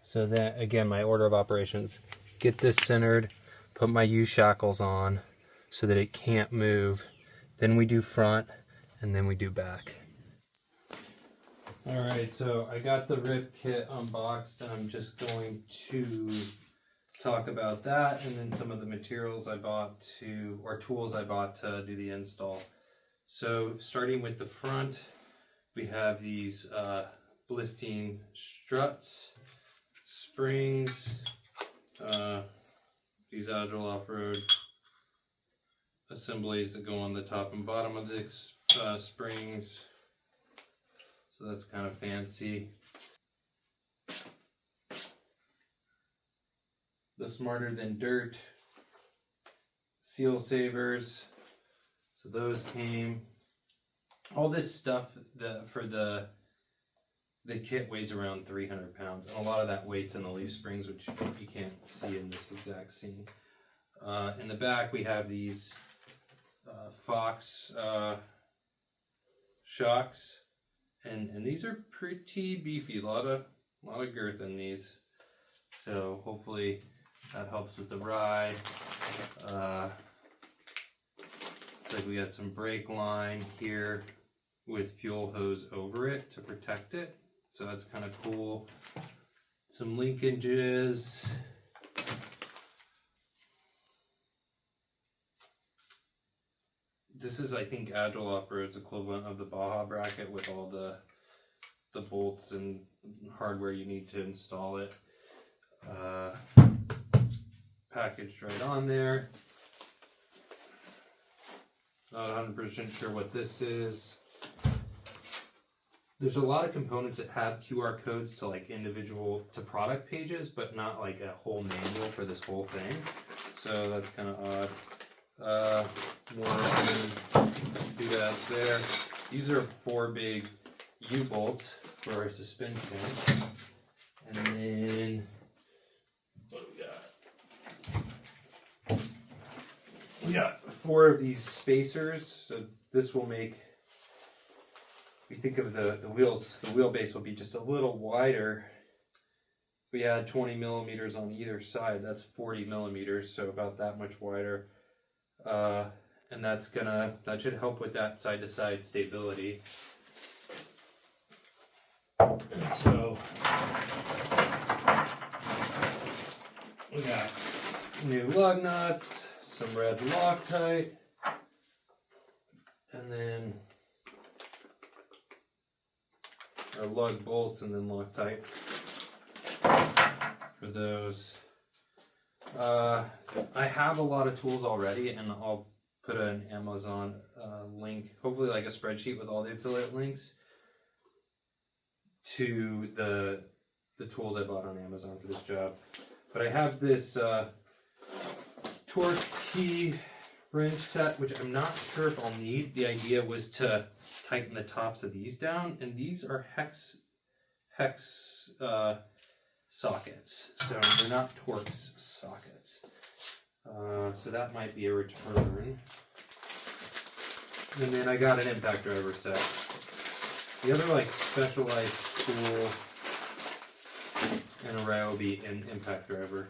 So that, again, my order of operations. Get this centered, put my U-shackles on so that it can't move. Then we do front, and then we do back. Alright, so I got the rib kit unboxed, and I'm just going to talk about that and then some of the materials I bought to, or tools I bought to do the install. So starting with the front, we have these Blistine struts, springs, these Agile Offroad assemblies that go on the top and bottom of the springs. So that's kind of fancy. The Smarter Than Dirt seal savers. So those came. All this stuff for the kit weighs around 300 pounds, and a lot of that weight's in the leaf springs, which you can't see in this exact scene. In the back, we have these Fox shocks, and these are pretty beefy. A lot of girth in these, so hopefully that helps with the ride. Looks like we got some brake line here with fuel hose over it to protect it. So that's kind of cool. Some linkages. This is, I think, Agile Offroad's equivalent of the Baja bracket with all the bolts and hardware you need to install it. Packaged right on there. Not 100% sure what this is. There's a lot of components that have QR codes to like individual to product pages, but not like a whole manual for this whole thing. So that's kind of odd. More doodads there. These are 4 big U-bolts for our suspension. And then what do we got? We got 4 of these spacers. So this will make, we think of the wheelbase will be just a little wider. We had 20 millimeters on either side. That's 40 millimeters, so about that much wider. And that should help with that side-to-side stability. And so we got new lug nuts, some red Loctite, and then our lug bolts, and then Loctite for those. I have a lot of tools already, and I'll put an Amazon link, hopefully like a spreadsheet with all the affiliate links to the tools I bought on Amazon for this job. But I have this torque key wrench set, which I'm not sure if I'll need. The idea was to tighten the tops of these down, and these are hex sockets, so they're not Torx sockets. So that might be a return. And then I got an impact driver set. The other like specialized tool in a Ryobi and impact driver.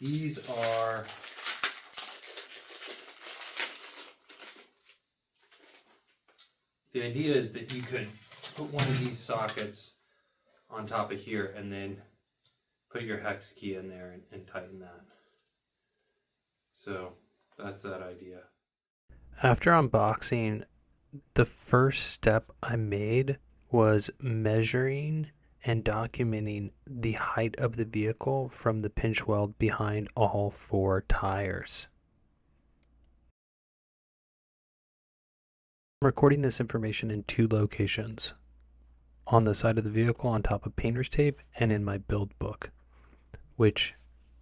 These are the idea is that you could put one of these sockets on top of here and then put your hex key in there and tighten that. So that's that idea. After unboxing, the first step I made was measuring and documenting the height of the vehicle from the pinch weld behind all 4 tires. I'm recording this information in 2 locations: on the side of the vehicle on top of painter's tape, and in my build book, which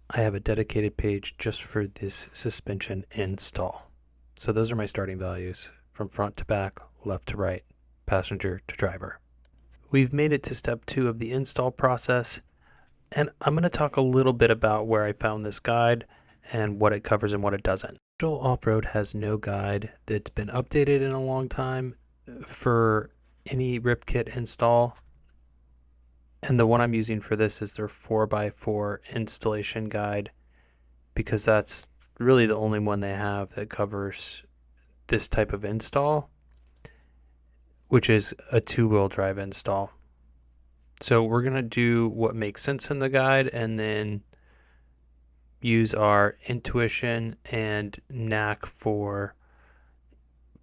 I have a dedicated page just for this suspension install. So those are my starting values, from front to back, left to right, passenger to driver. We've made it to step 2 of the install process, and I'm going to talk a little bit about where I found this guide and what it covers and what it doesn't. Agile Offroad has no guide that's been updated in a long time for any rip kit install. And the one I'm using for this is their 4x4 installation guide, because that's really the only one they have that covers this type of install, which is a 2-wheel drive install. So we're going to do what makes sense in the guide and then use our intuition and knack for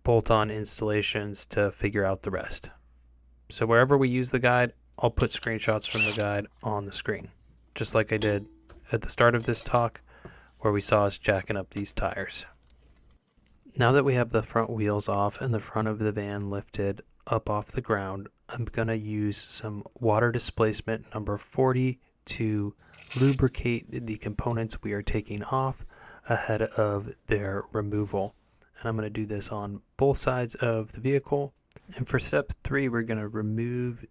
bolt-on installations to figure out the rest. So wherever we use the guide, I'll put screenshots from the guide on the screen, just like I did at the start of this talk where we saw us jacking up these tires. Now that we have the front wheels off and the front of the van lifted up off the ground, I'm going to use some water displacement number 40 to lubricate the components we are taking off ahead of their removal. And I'm going to do this on both sides of the vehicle. And for step 3, we're going to remove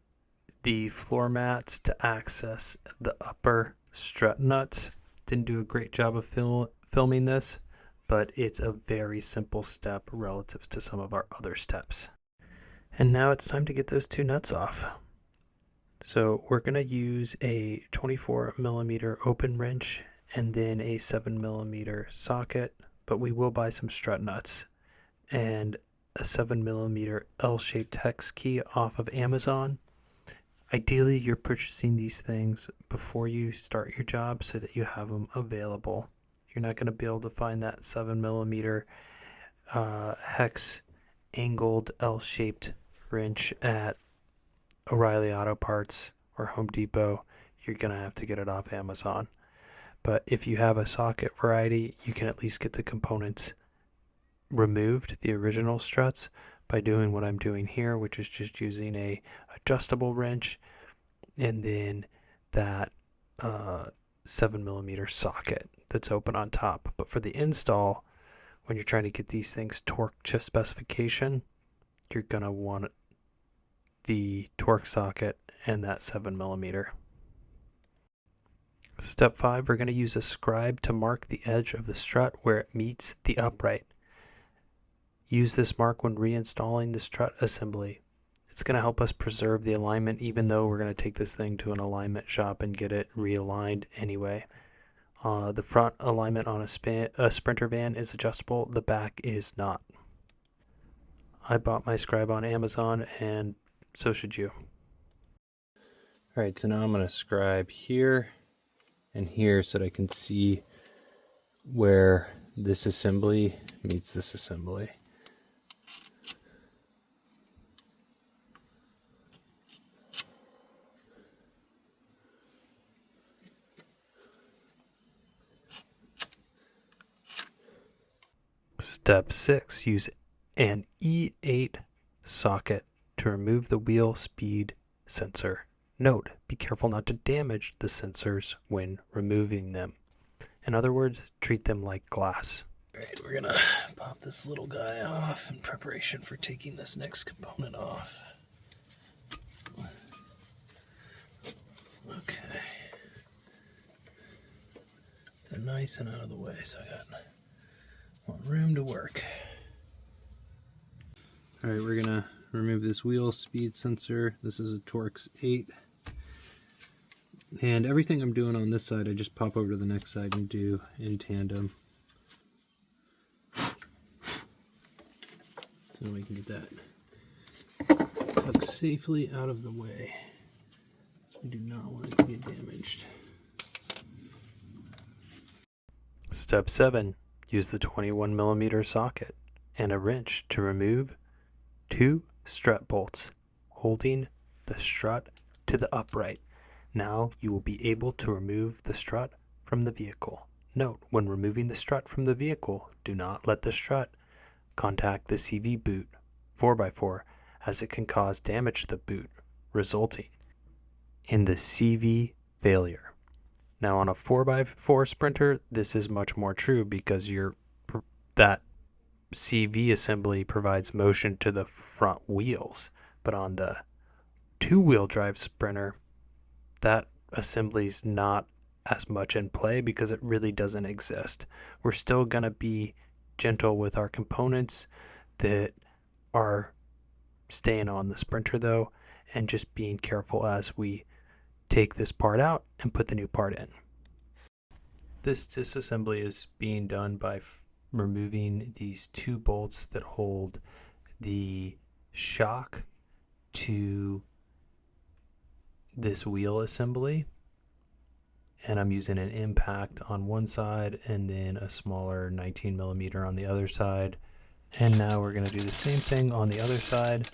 the floor mats to access the upper strut nuts. Didn't do a great job of filming this, but it's a very simple step relative to some of our other steps. And now it's time to get those 2 nuts off. So we're going to use a 24mm open wrench and then a 7mm socket, but we will buy some strut nuts and a 7mm L-shaped hex key off of Amazon. Ideally, you're purchasing these things before you start your job so that you have them available. You're not going to be able to find that 7mm hex angled L-shaped wrench at O'Reilly Auto Parts or Home Depot. You're going to have to get it off Amazon. But if you have a socket variety, you can at least get the components removed, the original struts, by doing what I'm doing here, which is just using a adjustable wrench and then that 7mm socket that's open on top. But for the install, when you're trying to get these things torque to specification, you're going to want the torque socket and that 7mm. Step 5, we're going to use a scribe to mark the edge of the strut where it meets the upright. Use this mark when reinstalling the strut assembly. It's going to help us preserve the alignment, even though we're going to take this thing to an alignment shop and get it realigned anyway. The front alignment on a Sprinter van is adjustable. The back is not. I bought my scribe on Amazon, and so should you. All right, so now I'm going to scribe here and here so that I can see where this assembly meets this assembly. Step 6, use an E8 socket to remove the wheel speed sensor. Note, be careful not to damage the sensors when removing them. In other words, treat them like glass. All right, we're gonna pop this little guy off in preparation for taking this next component off. Okay. They're nice and out of the way, so I got room to work. All right, we're gonna remove this wheel speed sensor. This is a Torx 8. And everything I'm doing on this side, I just pop over to the next side and do in tandem. So we can get that tucked safely out of the way. So we do not want it to get damaged. Step 7. Use the 21mm socket and a wrench to remove 2 strut bolts, holding the strut to the upright. Now you will be able to remove the strut from the vehicle. Note, when removing the strut from the vehicle, do not let the strut contact the CV boot 4x4, as it can cause damage to the boot, resulting in the CV failure. Now on a 4x4 Sprinter, this is much more true because that CV assembly provides motion to the front wheels. But on the 2-wheel drive Sprinter, that assembly's not as much in play because it really doesn't exist. We're still going to be gentle with our components that are staying on the sprinter though, and just being careful as we take this part out and put the new part in. This disassembly is being done by removing these 2 bolts that hold the shock to this wheel assembly. And I'm using an impact on one side and then a smaller 19mm on the other side. And now we're going to do the same thing on the other side.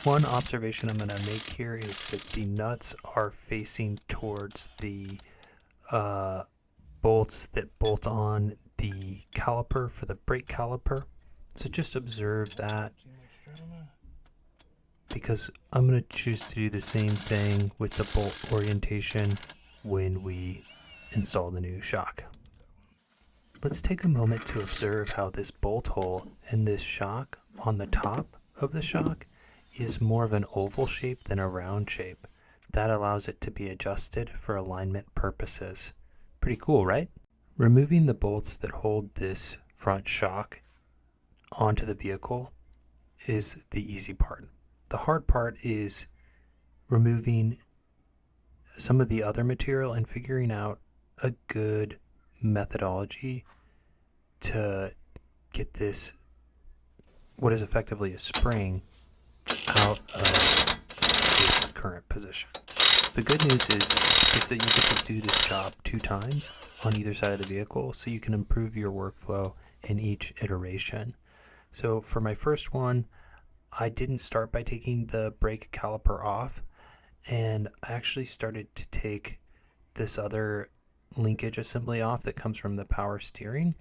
One observation I'm going to make here is that the nuts are facing towards the bolts that bolt on the caliper for the brake caliper. So just observe that, because I'm going to choose to do the same thing with the bolt orientation when we install the new shock. Let's take a moment to observe how this bolt hole and this shock on the top of the shock is more of an oval shape than a round shape. That allows it to be adjusted for alignment purposes. Pretty cool, right? Removing the bolts that hold this front shock onto the vehicle is the easy part. The hard part is removing some of the other material and figuring out a good methodology to get this, what is effectively a spring, out of its current position. The good news is that you get to do this job 2 times on either side of the vehicle, so you can improve your workflow in each iteration. So for my first one, I didn't start by taking the brake caliper off, and I actually started to take this other linkage assembly off that comes from the power steering,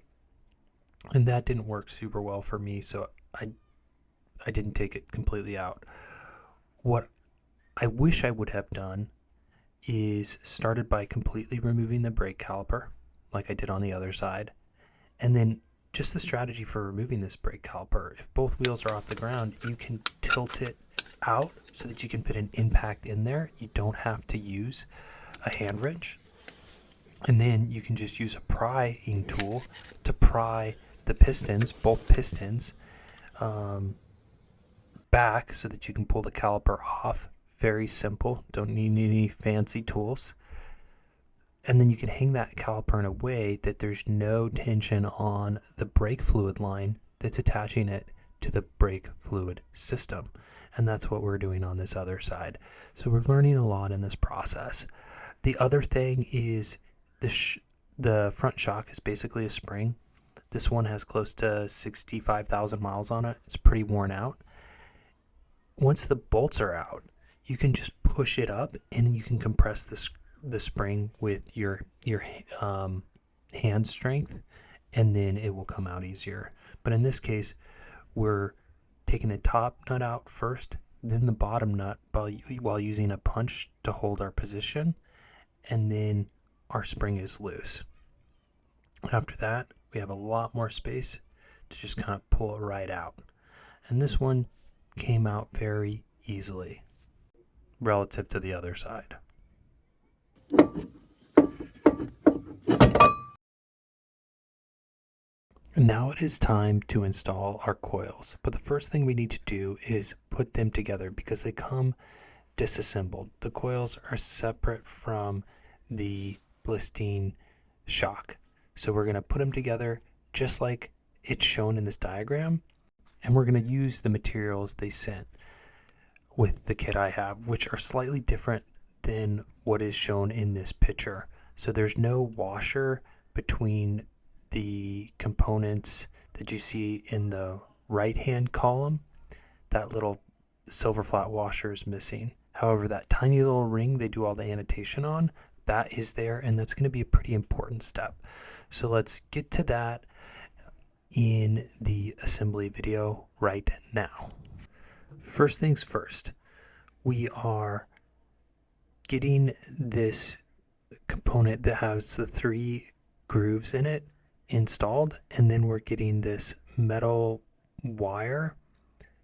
and that didn't work super well for me, so I didn't take it completely out. What I wish I would have done is started by completely removing the brake caliper like I did on the other side, and then just the strategy for removing this brake caliper. If both wheels are off the ground, you can tilt it out so that you can fit an impact in there. You don't have to use a hand wrench. And then you can just use a prying tool to pry the pistons, both pistons, back so that you can pull the caliper off. Very simple. Don't need any fancy tools. And then you can hang that caliper in a way that there's no tension on the brake fluid line that's attaching it to the brake fluid system. And that's what we're doing on this other side. So we're learning a lot in this process. The other thing is the front shock is basically a spring. This one has close to 65,000 miles on it. It's pretty worn out. Once the bolts are out, you can just push it up and you can compress the spring with your hand strength, and then it will come out easier. But in this case, we're taking the top nut out first, then the bottom nut while using a punch to hold our position, and then our spring is loose. After that, we have a lot more space to just kind of pull it right out. And this one came out very easily relative to the other side. Now it is time to install our coils, but the first thing we need to do is put them together because they come disassembled. The coils are separate from the blisting shock. So we're going to put them together just like it's shown in this diagram, and we're going to use the materials they sent with the kit I have, which are slightly different than what is shown in this picture. So there's no washer between the components that you see in the right hand column. That little silver flat washer is missing. However, that tiny little ring they do all the annotation on, that is there, and that's going to be a pretty important step. So let's get to that in the assembly video right now. First things first, we are getting this component that has the 3 grooves in it installed, and then we're getting this metal wire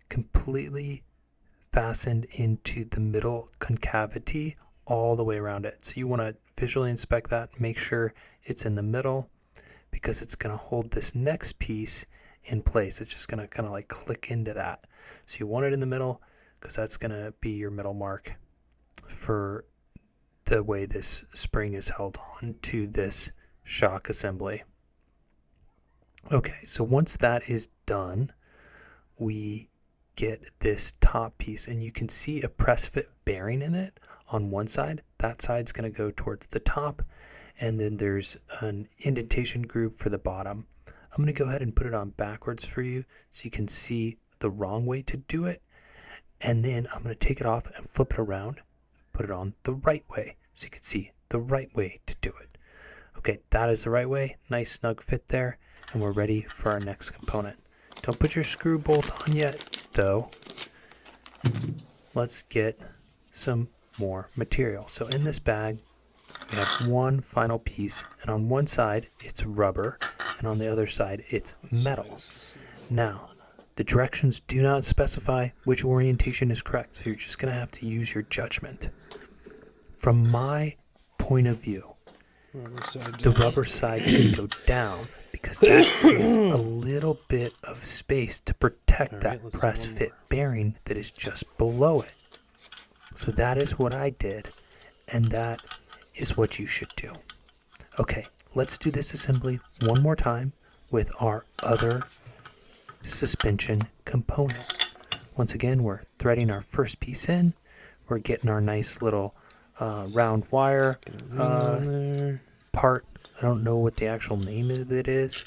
completely fastened into the middle concavity all the way around it. So you want to visually inspect that, make sure it's in the middle, because it's going to hold this next piece in place. It's just going to kind of like click into that. So you want it in the middle, because that's going to be your middle mark for the way this spring is held on to this shock assembly. Okay, so once that is done, we get this top piece, and you can see a press fit bearing in it on one side. That side's going to go towards the top, and then there's an indentation groove for the bottom. I'm going to go ahead and put it on backwards for you so you can see the wrong way to do it, and then I'm going to take it off and flip it around, put it on the right way so you can see the right way to do it. Okay, that is the right way. Nice snug fit there, and we're ready for our next component. Don't put your screw bolt on yet, though. Let's get some more material. So in this bag, we have one final piece, and on one side it's rubber, and on the other side it's metal. Now, the directions do not specify which orientation is correct, so you're just going to have to use your judgment. From my point of view, the rubber side should go down, because that creates a little bit of space to protect that press fit bearing that is just below it. So that is what I did, and that is what you should do. Okay, let's do this assembly one more time with our other suspension component. Once again, we're threading our first piece in. We're getting our nice little round wire part. I don't know what the actual name of it is,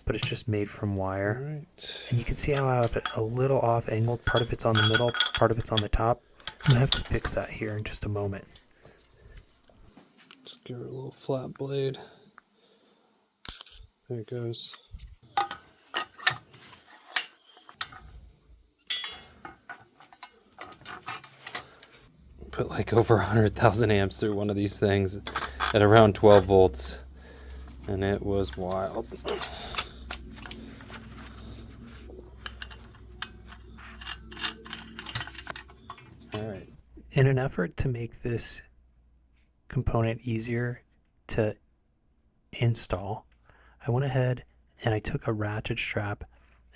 but it's just made from wire. Right. And you can see how I have it a little off angled. Part of it's on the middle, part of it's on the top. I'm going to have to fix that here in just a moment. Just give it a little flat blade. There it goes. Put like over 100,000 amps through one of these things at around 12 volts, and it was wild. All right. In an effort to make this component easier to install, I went ahead and I took a ratchet strap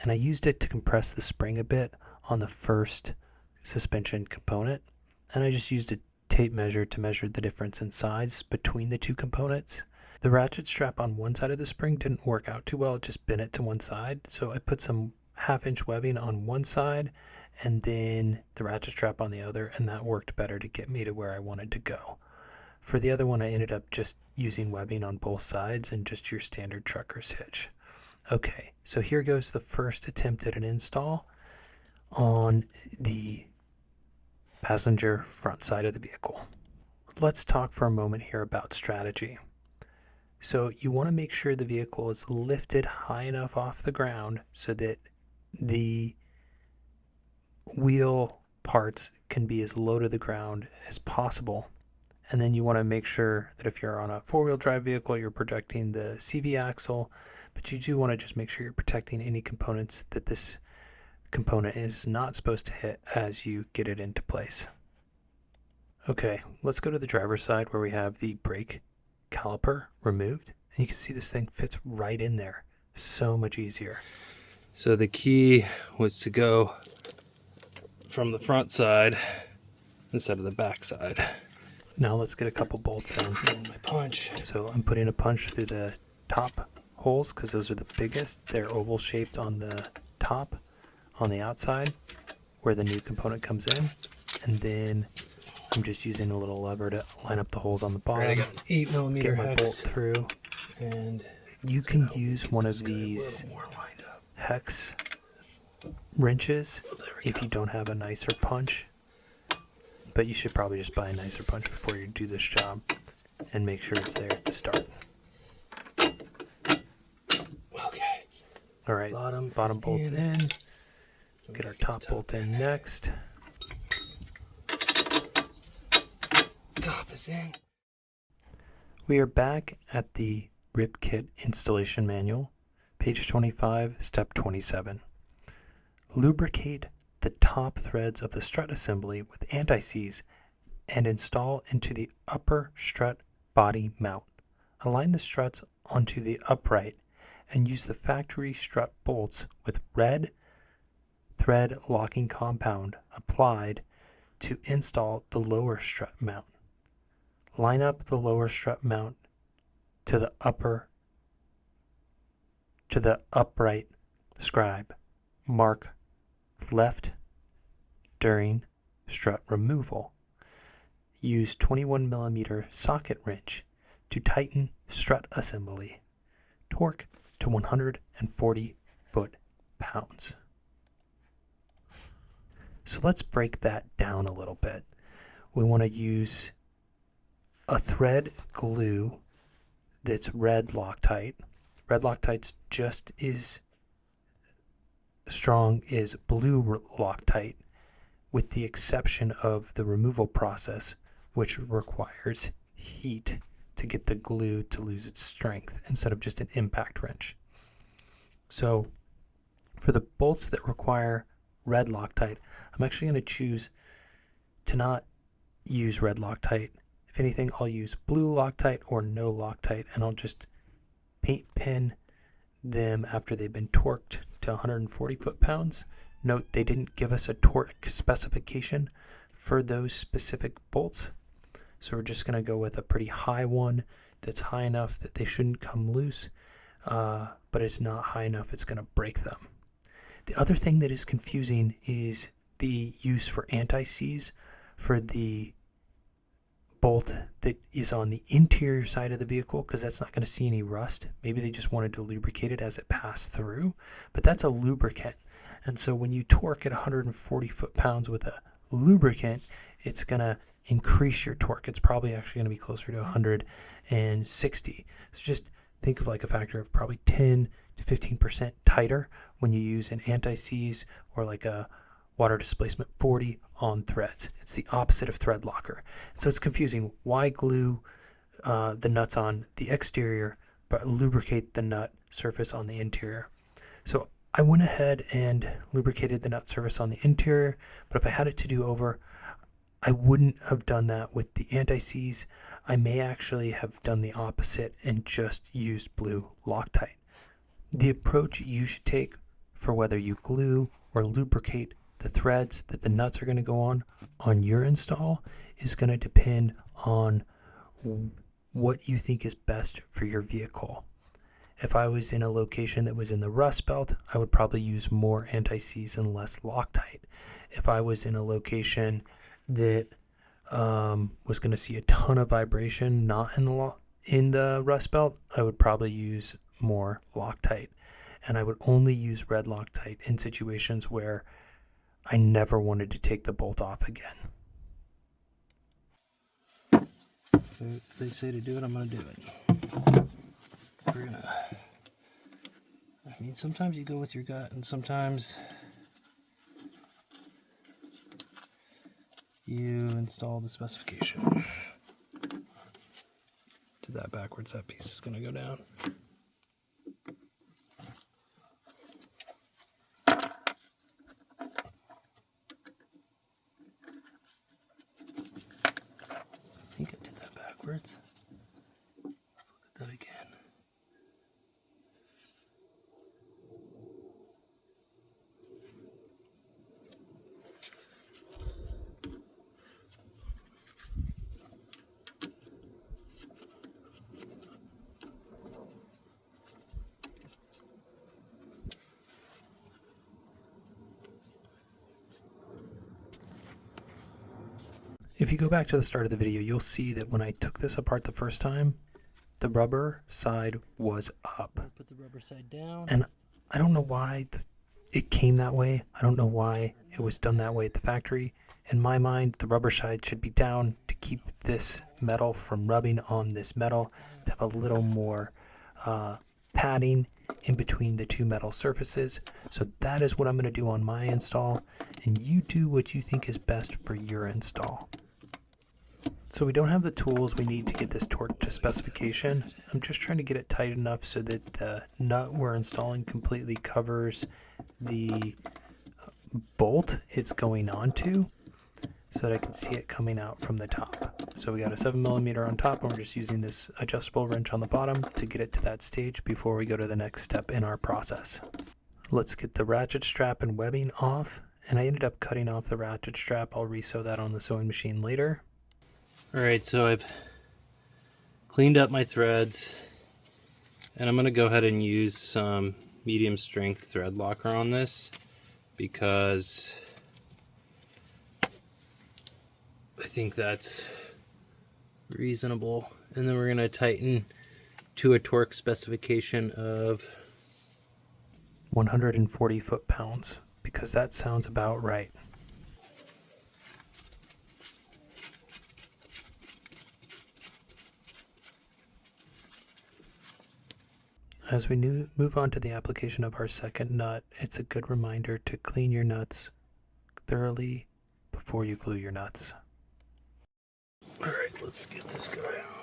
and I used it to compress the spring a bit on the first suspension component, and I just used a tape measure to measure the difference in size between the two components. The ratchet strap on one side of the spring didn't work out too well, it just bent it to one side, so I put some 1/2-inch webbing on one side and then the ratchet strap on the other, and that worked better to get me to where I wanted to go. For the other one, I ended up just using webbing on both sides and just your standard trucker's hitch. Okay, so here goes the first attempt at an install on the passenger front side of the vehicle. Let's talk for a moment here about strategy. So you want to make sure the vehicle is lifted high enough off the ground so that the wheel parts can be as low to the ground as possible. And then you want to make sure that if you're on a four-wheel drive vehicle, you're protecting the CV axle, but you do want to just make sure you're protecting any components that this component is not supposed to hit as you get it into place. Okay, let's go to the driver's side where we have the brake caliper removed, and you can see this thing fits right in there. So much easier. So the key was to go from the front side instead of the back side. Now let's get a couple bolts in. And my punch. So I'm putting a punch through the top holes because those are the biggest. They're oval shaped on the top, on the outside where the new component comes in, and then I'm just using a little lever to line up the holes on the bottom. I got an 8mm get my hex, bolt through, and you can use one of these hex wrenches if you don't have a nicer punch, but you should probably just buy a nicer punch before you do this job and make sure it's there at the start. Okay. All right, bottom bolt's in. Get our top bolt in next. Top is in. We are back at the RIP Kit installation manual, page 25, step 27. Lubricate the top threads of the strut assembly with anti-seize and install into the upper strut body mount. Align the struts onto the upright and use the factory strut bolts with red thread locking compound applied to install the lower strut mount. Line up the lower strut mount to the upright scribe. Mark left during strut removal. Use 21mm socket wrench to tighten strut assembly. Torque to 140 foot-pounds. So let's break that down a little bit. We want to use a thread glue that's red Loctite. Red Loctite's just as strong as blue Loctite, with the exception of the removal process, which requires heat to get the glue to lose its strength instead of just an impact wrench. So for the bolts that require red Loctite, I'm actually going to choose to not use red Loctite. If anything, I'll use blue Loctite or no Loctite, and I'll just paint pin them after they've been torqued to 140 foot-pounds. Note they didn't give us a torque specification for those specific bolts, so we're just going to go with a pretty high one that's high enough that they shouldn't come loose, but it's not high enough it's going to break them. The other thing that is confusing is the use for anti-seize for the bolt that is on the interior side of the vehicle, because that's not going to see any rust. Maybe they just wanted to lubricate it as it passed through, but that's a lubricant. And so when you torque at 140 foot-pounds with a lubricant, it's going to increase your torque. It's probably actually going to be closer to 160. So just think of like a factor of probably 10 to 15% tighter when you use an anti-seize or like a water displacement 40 on threads. It's the opposite of thread locker. So it's confusing. Why glue the nuts on the exterior but lubricate the nut surface on the interior? So I went ahead and lubricated the nut surface on the interior, but if I had it to do over, I wouldn't have done that with the anti-seize. I may actually have done the opposite and just used blue Loctite. The approach you should take for whether you glue or lubricate the threads that the nuts are going to go on your install is going to depend on what you think is best for your vehicle. If I was in a location that was in the Rust Belt, I would probably use more anti-seize and less Loctite. If I was in a location that was going to see a ton of vibration, not in the Rust Belt, I would probably use more Loctite. And I would only use red Loctite in situations where I never wanted to take the bolt off again. If they say to do it, I'm going to do it. We're going to... I mean, sometimes you go with your gut, and sometimes you install the specification. Did that backwards, that piece is going to go down. I think I did that backwards. Let's look at that again. If you go back to the start of the video, you'll see that when I took this apart the first time, the rubber side was up. Put the rubber side down. And I don't know why it came that way. I don't know why it was done that way at the factory. In my mind, the rubber side should be down to keep this metal from rubbing on this metal, to have a little more padding in between the two metal surfaces. So that is what I'm going to do on my install, and you do what you think is best for your install. So we don't have the tools we need to get this torqued to specification. I'm just trying to get it tight enough so that the nut we're installing completely covers the bolt it's going onto, so that I can see it coming out from the top. So we got a 7mm on top, and we're just using this adjustable wrench on the bottom to get it to that stage before we go to the next step in our process. Let's get the ratchet strap and webbing off. And I ended up cutting off the ratchet strap. I'll re-sew that on the sewing machine later. Alright, so I've cleaned up my threads, and I'm going to go ahead and use some medium strength thread locker on this because I think that's reasonable. And then we're going to tighten to a torque specification of 140 foot-pounds, because that sounds about right. As we move on to the application of our second nut, it's a good reminder to clean your nuts thoroughly before you glue your nuts. Alright, let's get this guy on.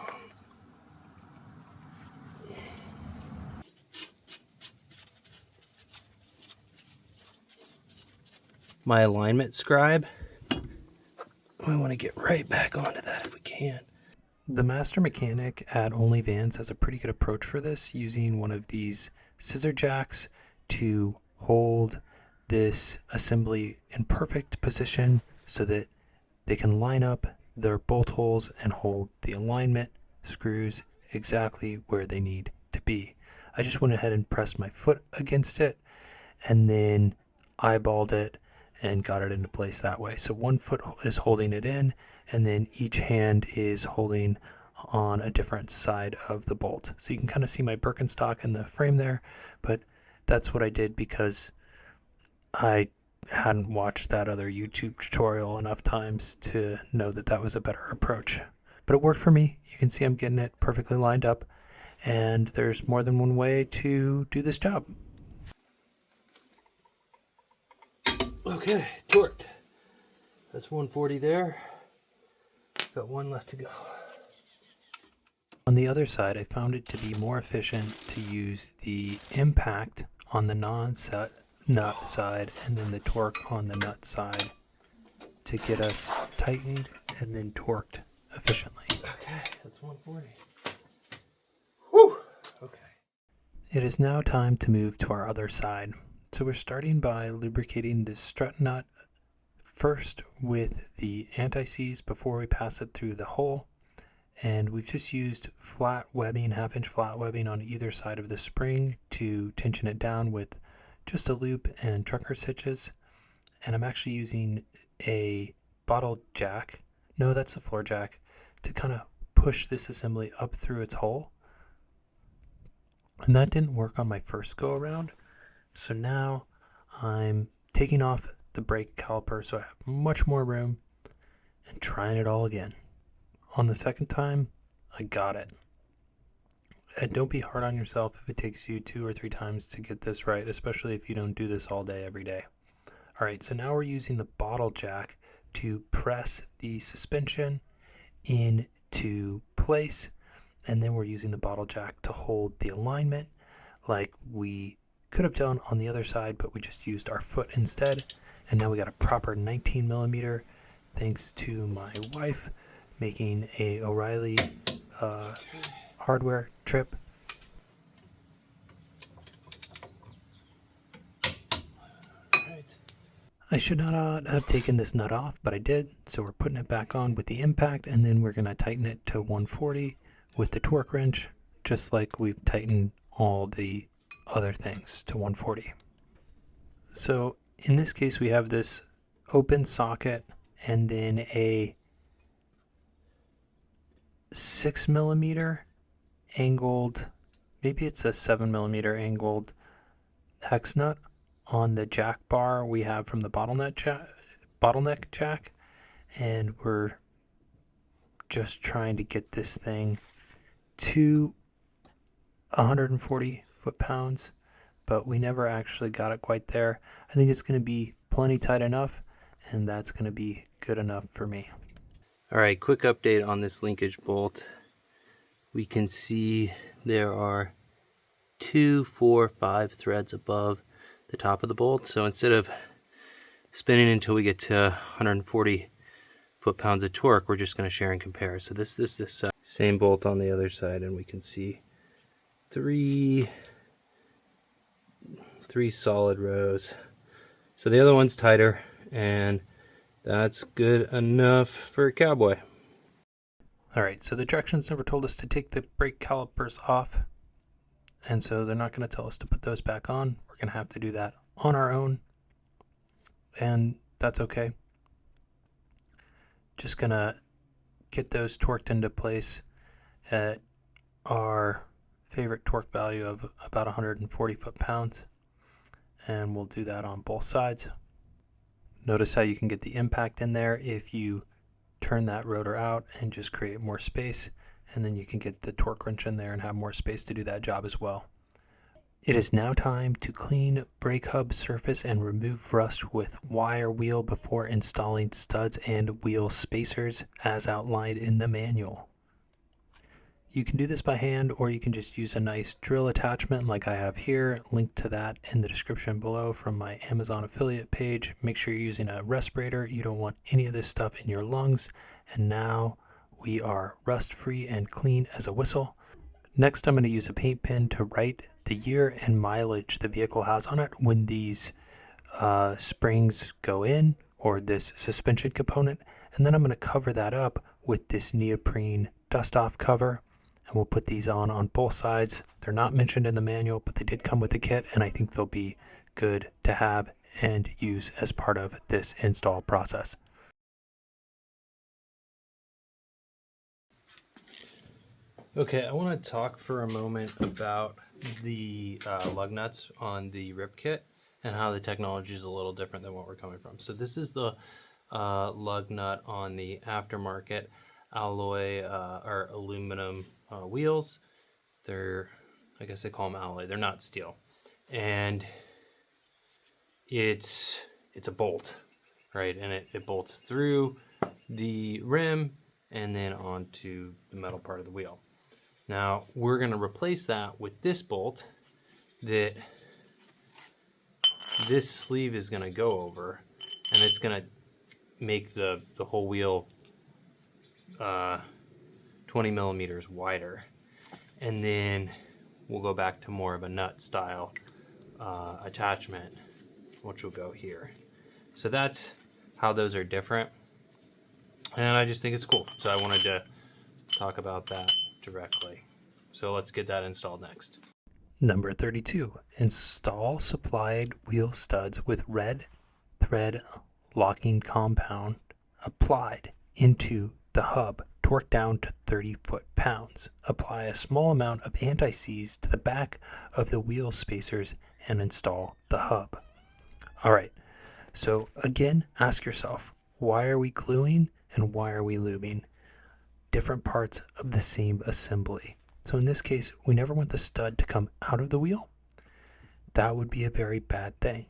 My alignment scribe. We want to get right back onto that if we can. The master mechanic at Only Vans has a pretty good approach for this, using one of these scissor jacks to hold this assembly in perfect position so that they can line up their bolt holes and hold the alignment screws exactly where they need to be. I just went ahead and pressed my foot against it and then eyeballed it and got it into place that way. So one foot is holding it in, and then each hand is holding on a different side of the bolt. So you can kind of see my Birkenstock in the frame there, but that's what I did because I hadn't watched that other YouTube tutorial enough times to know that that was a better approach. But it worked for me. You can see I'm getting it perfectly lined up, and there's more than one way to do this job. Okay, torqued. That's 140 there. Got one left to go. On the other side, I found it to be more efficient to use the impact on the non-nut side and then the torque on the nut side to get us tightened and then torqued efficiently. Okay, that's 140. Whew! Okay. It is now time to move to our other side. So we're starting by lubricating the strut nut first with the anti-seize before we pass it through the hole. And we've just used flat webbing, half-inch flat webbing on either side of the spring to tension it down with just a loop and trucker stitches. And I'm actually using a bottle jack, no, that's a floor jack, to kind of push this assembly up through its hole. And that didn't work on my first go around. So now I'm taking off the brake caliper so I have much more room and trying it all again. On the second time, I got it. And don't be hard on yourself if it takes you 2 or 3 times to get this right, especially if you don't do this all day, every day. All right, so now we're using the bottle jack to press the suspension into place, and then we're using the bottle jack to hold the alignment like we could have done on the other side, but we just used our foot instead. And now we got a proper 19 millimeter thanks to my wife making a O'Reilly hardware trip. Right. I should not have taken this nut off, but I did. So we're putting it back on with the impact, and then we're going to tighten it to 140 with the torque wrench, just like we've tightened all the other things to 140. So in this case, we have this open socket and then a 6 millimeter angled, maybe it's a 7 millimeter angled hex nut on the jack bar we have from the bottleneck jack, and we're just trying to get this thing to 140 foot-pounds, but we never actually got it quite there. I think it's going to be plenty tight enough, and that's going to be good enough for me. All right, quick update on this linkage bolt. We can see there are 2, 4, 5 threads above the top of the bolt. So instead of spinning until we get to 140 foot-pounds of torque, we're just going to share and compare. So this same bolt on the other side, and we can see 3 3 solid rows. So the other one's tighter, and that's good enough for a cowboy. Alright, so the directions never told us to take the brake calipers off, and so they're not going to tell us to put those back on. We're going to have to do that on our own, and that's okay. Just going to get those torqued into place at our favorite torque value of about 140 foot-pounds, and we'll do that on both sides. Notice how you can get the impact in there if you turn that rotor out and just create more space, and then you can get the torque wrench in there and have more space to do that job as well. It is now time to clean brake hub surface and remove rust with wire wheel before installing studs and wheel spacers as outlined in the manual. You can do this by hand, or you can just use a nice drill attachment like I have here. Link to that in the description below from my Amazon affiliate page. Make sure you're using a respirator. You don't want any of this stuff in your lungs. And now we are rust free and clean as a whistle. Next, I'm going to use a paint pen to write the year and mileage the vehicle has on it when these springs go in, or this suspension component. And then I'm going to cover that up with this neoprene dust off cover. And we'll put these on both sides. They're not mentioned in the manual, but they did come with the kit, and I think they'll be good to have and use as part of this install process. Okay, I want to talk for a moment about the lug nuts on the rip kit and how the technology is a little different than what we're coming from. So this is the lug nut on the aftermarket alloy or aluminum wheels. They're, I guess they call them alloy. They're not steel, and it's a bolt, right? And it bolts through the rim and then onto the metal part of the wheel. Now we're going to replace that with this bolt that this sleeve is going to go over, and it's going to make the whole wheel 20 millimeters wider, and then we'll go back to more of a nut style attachment, which will go here. So that's how those are different, and I just think it's cool, so I wanted to talk about that directly. So let's get that installed next. Number 32, install supplied wheel studs with red thread locking compound applied into the hub, torque down to 30 foot-pounds. Apply a small amount of anti-seize to the back of the wheel spacers and install the hub. All right, so again, ask yourself, why are we gluing and why are we lubing? Different parts of the same assembly. So in this case, we never want the stud to come out of the wheel. That would be a very bad thing.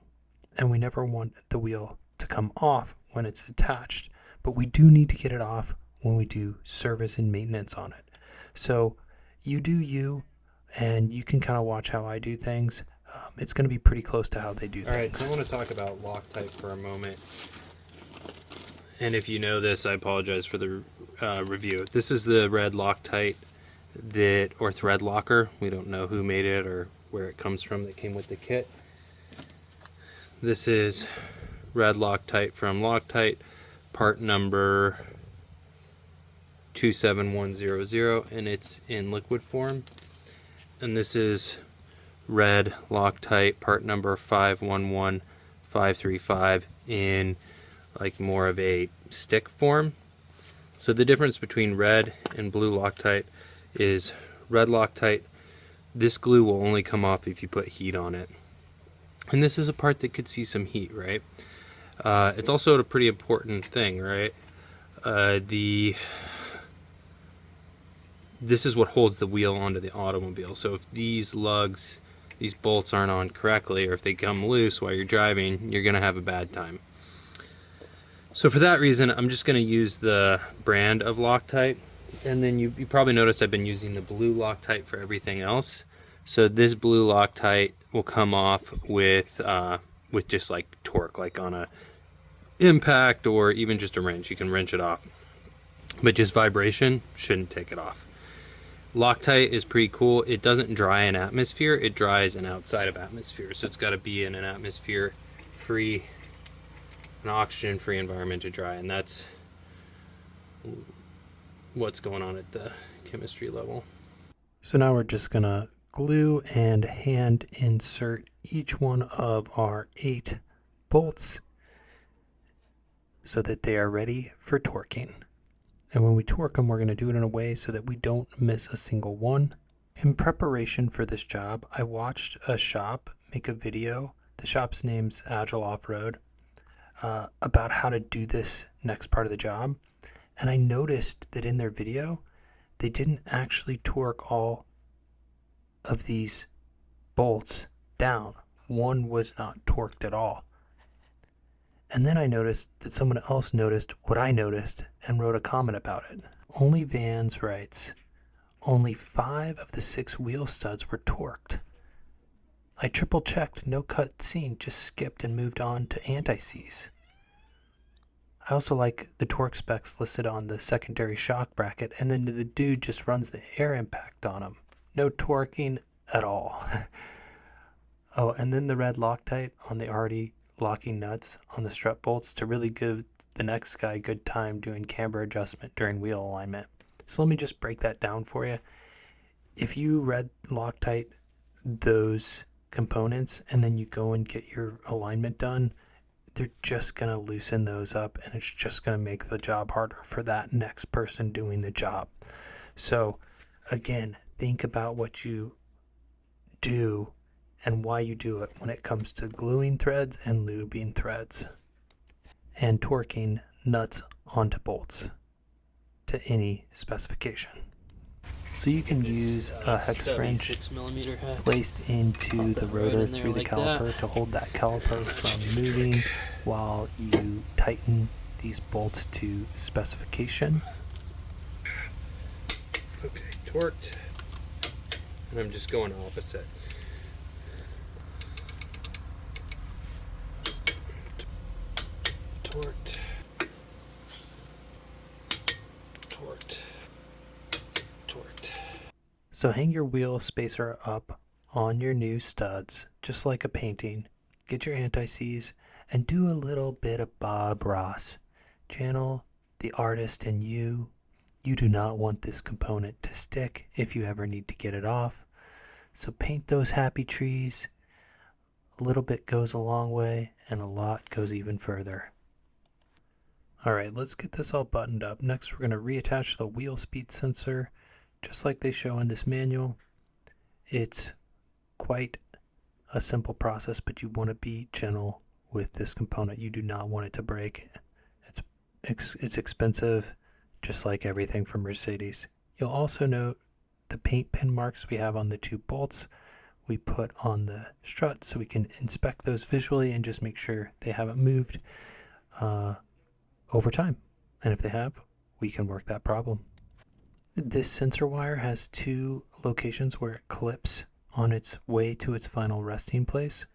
And we never want the wheel to come off when it's attached. But we do need to get it off when we do service and maintenance on it. So you do you, and you can kind of watch how I do things. It's going to be pretty close to how they do things. All right, so I want to talk about Loctite for a moment. And if you know this, I apologize for the review. This is the red Loctite or thread locker. We don't know who made it or where it comes from that came with the kit. This is red Loctite from Loctite, part number 27100, and it's in liquid form. And this is red Loctite, part number 511535, in like more of a stick form. So the difference between red and blue Loctite is red Loctite, this glue will only come off if you put heat on it. And this is a part that could see some heat, right? It's also a pretty important thing, right? This is what holds the wheel onto the automobile. So if these lugs, these bolts aren't on correctly, or if they come loose while you're driving, you're gonna have a bad time. So for that reason, I'm just gonna use the brand of Loctite. And then you probably noticed I've been using the blue Loctite for everything else. So this blue Loctite will come off with just like torque, like on a impact or even just a wrench. You can wrench it off, but just vibration shouldn't take it off. Loctite is pretty cool. It doesn't dry in atmosphere, it dries in outside of atmosphere. So it's got to be in an atmosphere free, an oxygen free environment to dry. And that's what's going on at the chemistry level. So now we're just going to glue and hand insert each one of our 8 bolts so that they are ready for torquing. And when we torque them, we're going to do it in a way so that we don't miss a single one. In preparation for this job, I watched a shop make a video. The shop's name's Agile Offroad, about how to do this next part of the job. And I noticed that in their video, they didn't actually torque all of these bolts down. One was not torqued at all. And then I noticed that someone else noticed what I noticed and wrote a comment about it. Only Vans writes, only 5 of the 6 wheel studs were torqued. I triple checked, no cut scene, just skipped and moved on to anti-seize. I also like the torque specs listed on the secondary shock bracket, and then the dude just runs the air impact on them. No torquing at all. Oh, and then the red Loctite on the already locking nuts on the strut bolts to really give the next guy a good time doing camber adjustment during wheel alignment. So let me just break that down for you. If you red Loctite those components and then you go and get your alignment done, they're just going to loosen those up, and it's just going to make the job harder for that next person doing the job. So again, think about what you do and why you do it when it comes to gluing threads and lubing threads and torquing nuts onto bolts to any specification. So you can use a hex wrench placed into the rotor through the caliper to hold that caliper from moving while you tighten these bolts to specification. Okay, torqued. And I'm just going opposite. Torqued. Torqued. Torqued. So hang your wheel spacer up on your new studs, just like a painting. Get your anti-seize and do a little bit of Bob Ross. Channel the artist in you. You do not want this component to stick if you ever need to get it off. So paint those happy trees. A little bit goes a long way, and a lot goes even further. Alright, let's get this all buttoned up. Next, we're going to reattach the wheel speed sensor, just like they show in this manual. It's quite a simple process, but you want to be gentle with this component. You do not want it to break. It's expensive, just like everything from Mercedes. You'll also note the paint pin marks we have on the 2 bolts we put on the strut so we can inspect those visually and just make sure they haven't moved over time. And if they have, we can work that problem. This sensor wire has 2 locations where it clips on its way to its final resting place.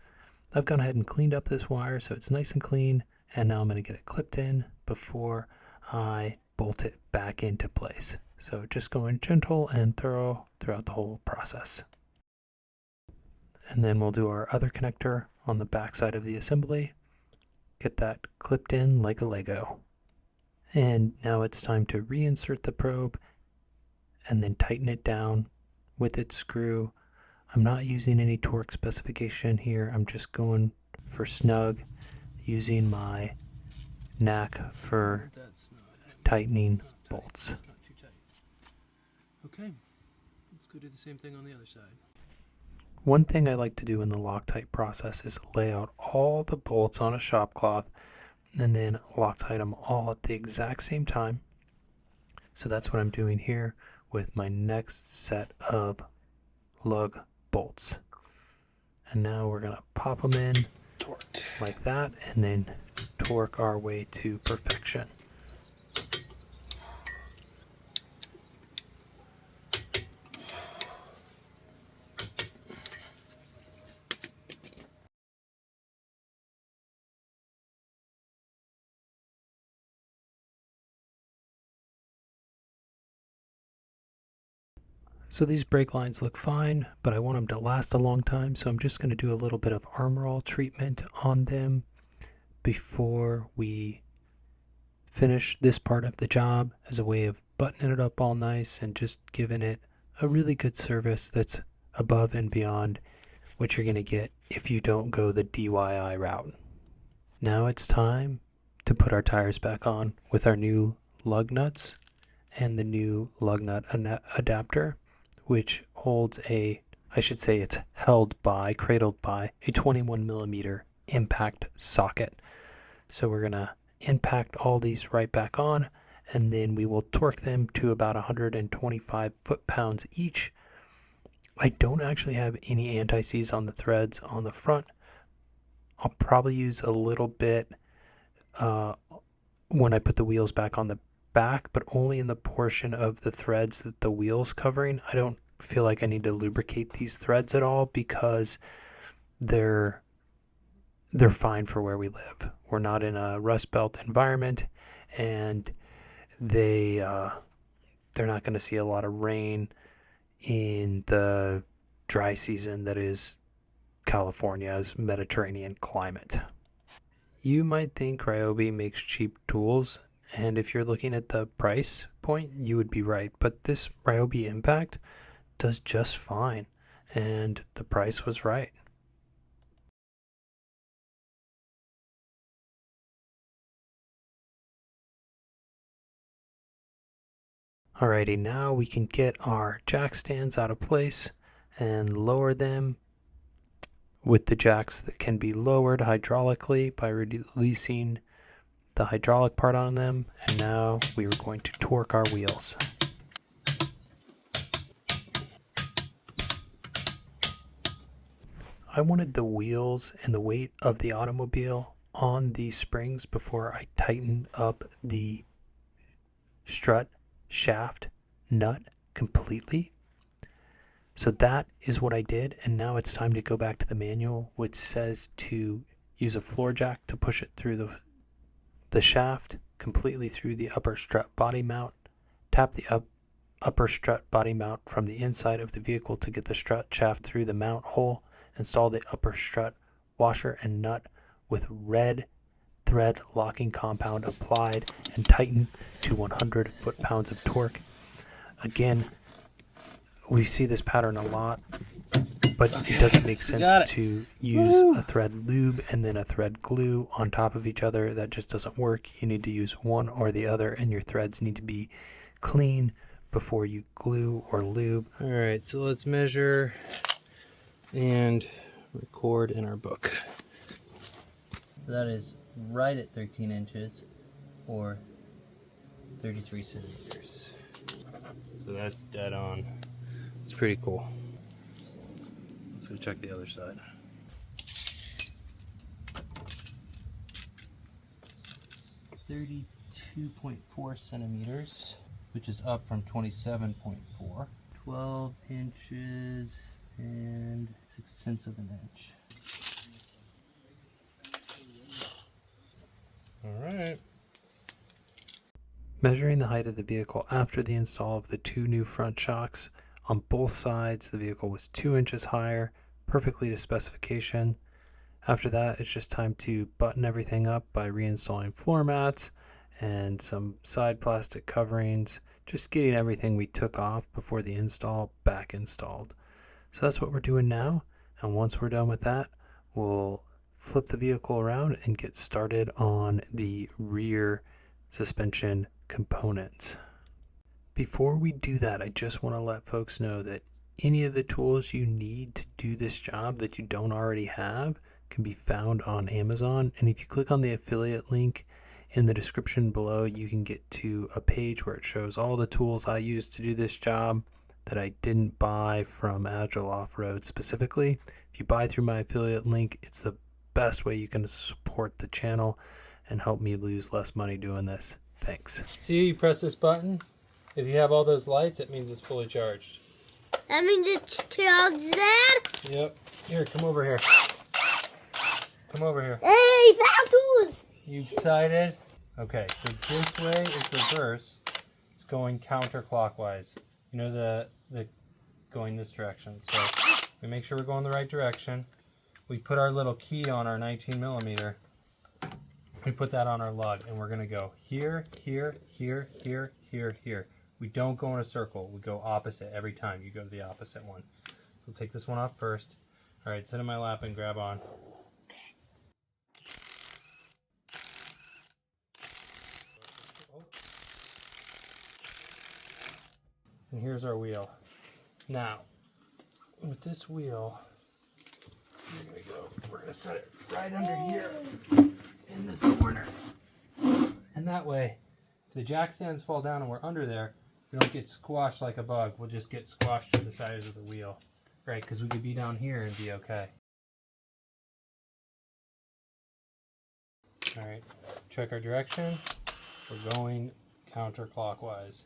I've gone ahead and cleaned up this wire so it's nice and clean, and now I'm going to get it clipped in before I bolt it back into place. So just going gentle and thorough throughout the whole process. And then we'll do our other connector on the back side of the assembly. Get that clipped in like a Lego. And now it's time to reinsert the probe and then tighten it down with its screw. I'm not using any torque specification here. I'm just going for snug, using my knack for tightening bolts. Okay, let's go do the same thing on the other side. One thing I like to do in the Loctite process is lay out all the bolts on a shop cloth and then Loctite them all at the exact same time. So that's what I'm doing here with my next set of lug bolts. And now we're going to pop them in Torqued. like that and then torque our way to perfection. So these brake lines look fine, but I want them to last a long time, so I'm just going to do a little bit of Armor All treatment on them before we finish this part of the job, as a way of buttoning it up all nice and just giving it a really good service that's above and beyond what you're going to get if you don't go the DIY route. Now it's time to put our tires back on with our new lug nuts and the new lug nut adapter, which holds it's cradled by a 21 millimeter impact socket. So we're going to impact all these right back on, and then we will torque them to about 125 foot-pounds each. I don't actually have any anti-seize on the threads on the front. I'll probably use a little bit when I put the wheels back on the back, but only in the portion of the threads that the wheel's covering. I don't feel like I need to lubricate these threads at all because they're fine for where we live. We're not in a Rust Belt environment, and they're not going to see a lot of rain in the dry season that is California's Mediterranean climate. You might think Ryobi makes cheap tools, and if you're looking at the price point, you would be right, but this Ryobi Impact does just fine, and the price was right. Alrighty, now we can get our jack stands out of place and lower them with the jacks that can be lowered hydraulically by releasing the hydraulic part on them. And now we are going to torque our wheels. I wanted the wheels and the weight of the automobile on these springs before I tighten up the strut shaft nut completely. So that is what I did, and now it's time to go back to the manual, which says to use a floor jack to push it through the shaft completely through the upper strut body mount. Tap the upper strut body mount from the inside of the vehicle to get the strut shaft through the mount hole. Install the upper strut washer and nut with red thread locking compound applied and tighten to 100 foot-pounds of torque. Again, we see this pattern a lot, but it doesn't make sense to use a thread lube and then a thread glue on top of each other. That just doesn't work. You need to use one or the other, and your threads need to be clean before you glue or lube. All right, so let's measure and record in our book. So that is right at 13 inches or 33 centimeters. So that's dead on. It's pretty cool. Let's go check the other side. 32.4 centimeters, which is up from 27.4. 12 inches and 6/10 of an inch. All right. Measuring the height of the vehicle after the install of the two new front shocks on both sides, the vehicle was 2 inches higher, perfectly to specification. After that, it's just time to button everything up by reinstalling floor mats and some side plastic coverings, just getting everything we took off before the install back installed. So that's what we're doing now, and once we're done with that, we'll flip the vehicle around and get started on the rear suspension components. Before we do that, I just want to let folks know that any of the tools you need to do this job that you don't already have can be found on Amazon, and if you click on the affiliate link in the description below, you can get to a page where it shows all the tools I use to do this job that I didn't buy from Agile Offroad specifically. If you buy through my affiliate link, it's the best way you can support the channel and help me lose less money doing this. Thanks. See, you press this button. If you have all those lights, it means it's fully charged. That means it's charged, Dad. Yep. Here, come over here. Come over here. Hey, found tools. You excited? Okay, so this way is reverse. It's going counterclockwise. You know the going this direction. So we make sure we're going the right direction. We put our little key on our 19 millimeter. We put that on our lug, and we're gonna go here, here, here, here, here, here. We don't go in a circle. We go opposite every time. You go to the opposite one. We'll take this one off first. All right, sit in my lap and grab on. And here's our wheel. Now, with this wheel, we're gonna set it right under here in this corner. And that way, if the jack stands fall down and we're under there, we don't get squashed like a bug. We'll just get squashed to the sides of the wheel. Right, because we could be down here and be okay. All right, check our direction. We're going counterclockwise.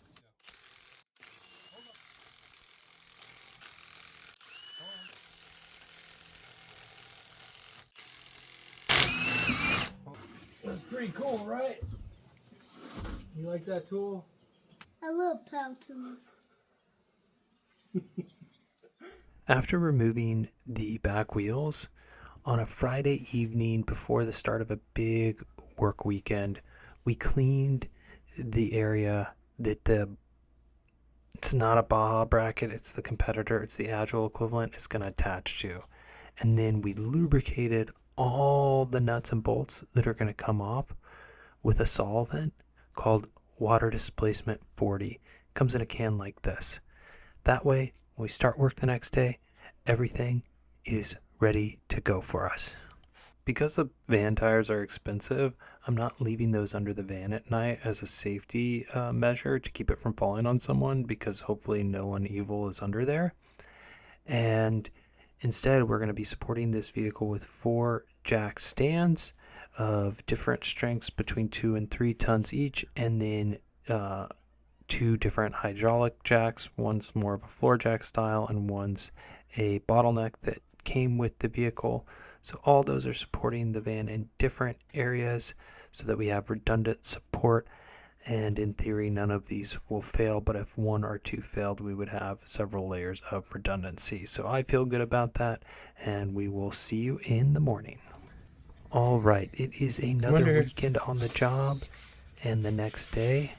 That's pretty cool, right? You like that tool? I love power tools. After removing the back wheels, on a Friday evening before the start of a big work weekend, we cleaned the area that it's not a Baja bracket, it's the competitor, it's the Agile equivalent, it's going to attach to. And then we lubricated all the nuts and bolts that are going to come off with a solvent called Water Displacement 40. It comes in a can like this. That way, when we start work the next day, everything is ready to go for us. Because the van tires are expensive, I'm not leaving those under the van at night as a safety measure to keep it from falling on someone, because hopefully no one evil is under there. And instead, we're going to be supporting this vehicle with 4 jack stands of different strengths between 2 and 3 tons each, and then 2 different hydraulic jacks. One's more of a floor jack style, and one's a bottleneck that came with the vehicle. So all those are supporting the van in different areas so that we have redundant support. And in theory, none of these will fail, but if 1 or 2 failed, we would have several layers of redundancy. So I feel good about that, and we will see you in the morning. All right, it is another weekend on the job, and the next day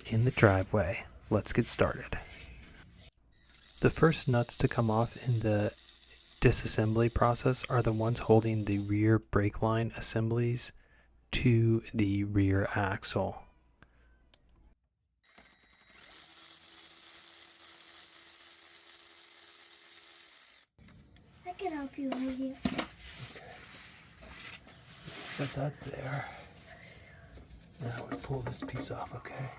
in the driveway. Let's get started. The first nuts to come off in the disassembly process are the ones holding the rear brake line assemblies to the rear axle. I can help you right here. Set that there. Now we pull this piece off, okay?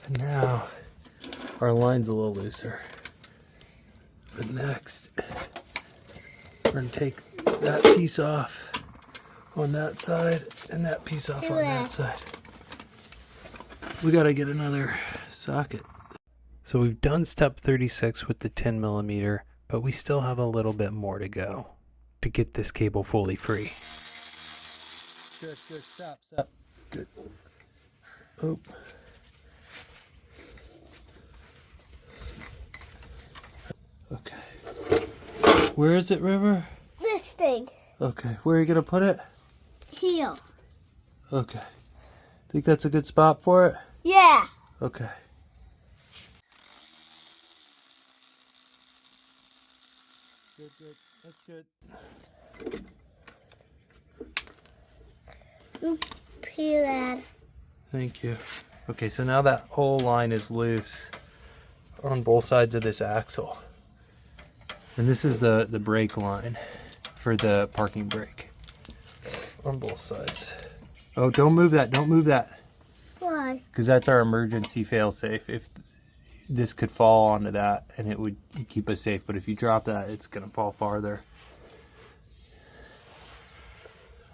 And now our line's a little looser. But next, we're going to take that piece off on that side and that piece off on that side. We got to get another socket. So we've done step 36 with the 10 millimeter, but we still have a little bit more to go to get this cable fully free. Good, stop. Good. Oh. Okay. Where is it, River? This thing. Okay. Where are you going to put it? Here. Okay. Think that's a good spot for it? Yeah. Okay. Good. That's good. Peel that. Thank you. Okay, so now that whole line is loose on both sides of this axle. And this is the brake line for the parking brake on both sides. Oh, don't move that. Why? Because that's our emergency fail-safe. If this could fall onto that, and it would keep us safe. But if you drop that, it's going to fall farther.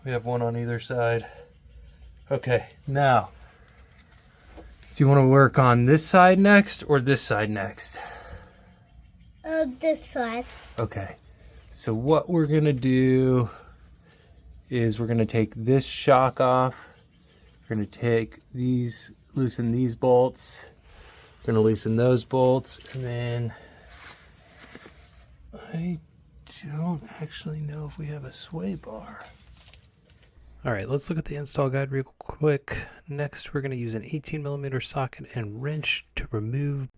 We have one on either side. Okay, now, do you want to work on this side next or this side next? This side. Okay, so what we're going to do is we're going to take this shock off. We're going to take these, loosen these bolts, We're gonna loosen those bolts, and then I don't actually know if we have a sway bar. All right, let's look at the install guide real quick. Next, we're going to use an 18mm socket and wrench to remove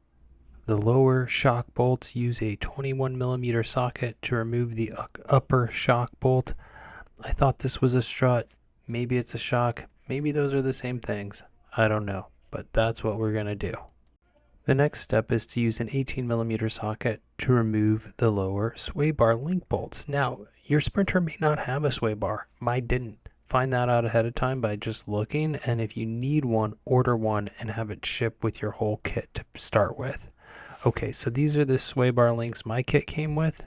the lower shock bolts. Use a 21mm socket to remove the upper shock bolt. I thought this was a strut. Maybe it's a shock. Maybe those are the same things. I don't know, but that's what we're going to do. The next step is to use an 18mm socket to remove the lower sway bar link bolts. Now, your Sprinter may not have a sway bar. Mine didn't. Find that out ahead of time by just looking, and if you need one, order one and have it shipped with your whole kit to start with. Okay, so these are the sway bar links my kit came with.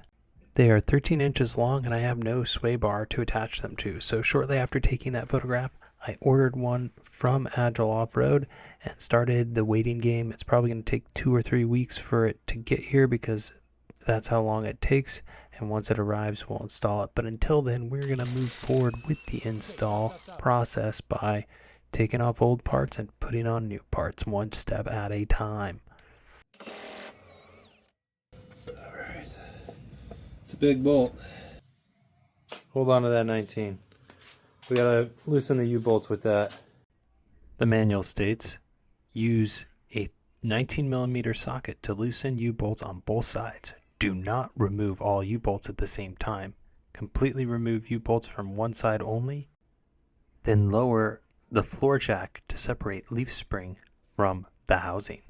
They are 13 inches long, and I have no sway bar to attach them to. So shortly after taking that photograph, I ordered one from Agile Offroad and started the waiting game. It's probably going to take 2 or 3 weeks for it to get here because that's how long it takes. And once it arrives, we'll install it. But until then, we're going to move forward with the install process by taking off old parts and putting on new parts, one step at a time. Alright. It's a big bolt. Hold on to that 19. We gotta loosen the U-bolts with that. The manual states, use a 19mm socket to loosen U-bolts on both sides. Do not remove all U-bolts at the same time. Completely remove U-bolts from one side only. Then lower the floor jack to separate leaf spring from the housing.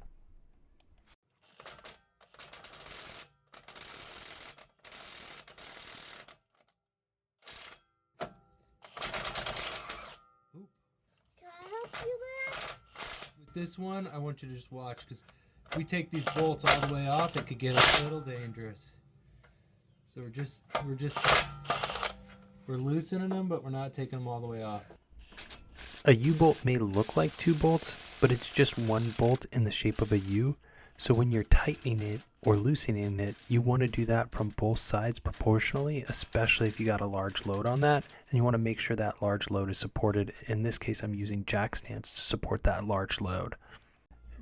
Can I help you with With this one, I want you to just watch, because if we take these bolts all the way off, it could get a little dangerous. So we're loosening them, but we're not taking them all the way off. A U-bolt may look like 2 bolts, but it's just 1 bolt in the shape of a U. So when you're tightening it or loosening it, you want to do that from both sides proportionally, especially if you got a large load on that, and you want to make sure that large load is supported. In this case, I'm using jack stands to support that large load.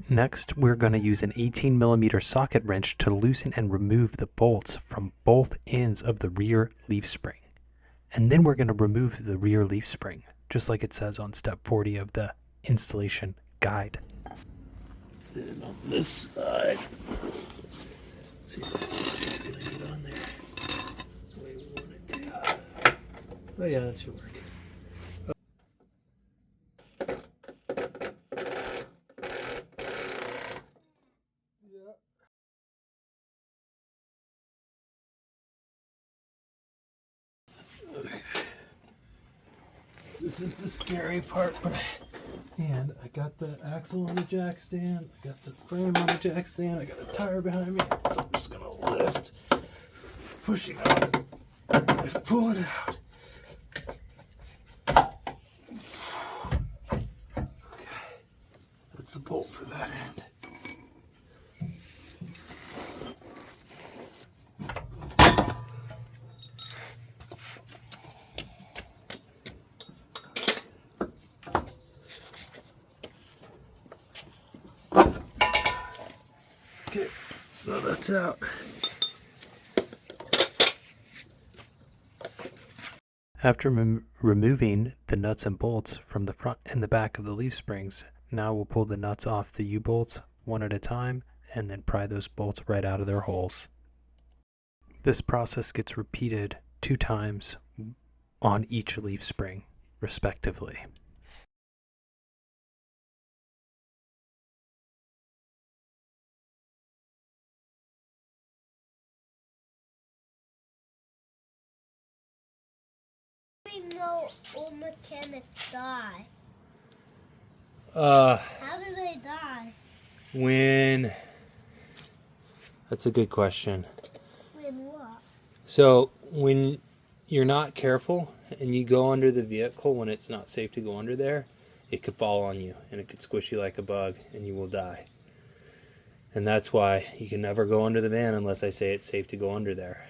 Next, we're going to use an 18mm socket wrench to loosen and remove the bolts from both ends of the rear leaf spring. And then we're going to remove the rear leaf spring, just like it says on step 40 of the installation guide. Then on this side, let's see if this side's going to get on there the way we want it to. Oh yeah, that should work. This is the scary part, but I got the axle on the jack stand, I got the frame on the jack stand, I got a tire behind me, so I'm just gonna lift, pushing out, and pull it out. Okay, that's the bolt for that end. Okay, so that's out. After removing the nuts and bolts from the front and the back of the leaf springs, now we'll pull the nuts off the U-bolts one at a time and then pry those bolts right out of their holes. This process gets repeated 2 times on each leaf spring, respectively. we know all mechanics die? How How do they die? That's a good question. When what? So when you're not careful and you go under the vehicle when it's not safe to go under there, it could fall on you and it could squish you like a bug and you will die. And that's why you can never go under the van unless I say it's safe to go under there.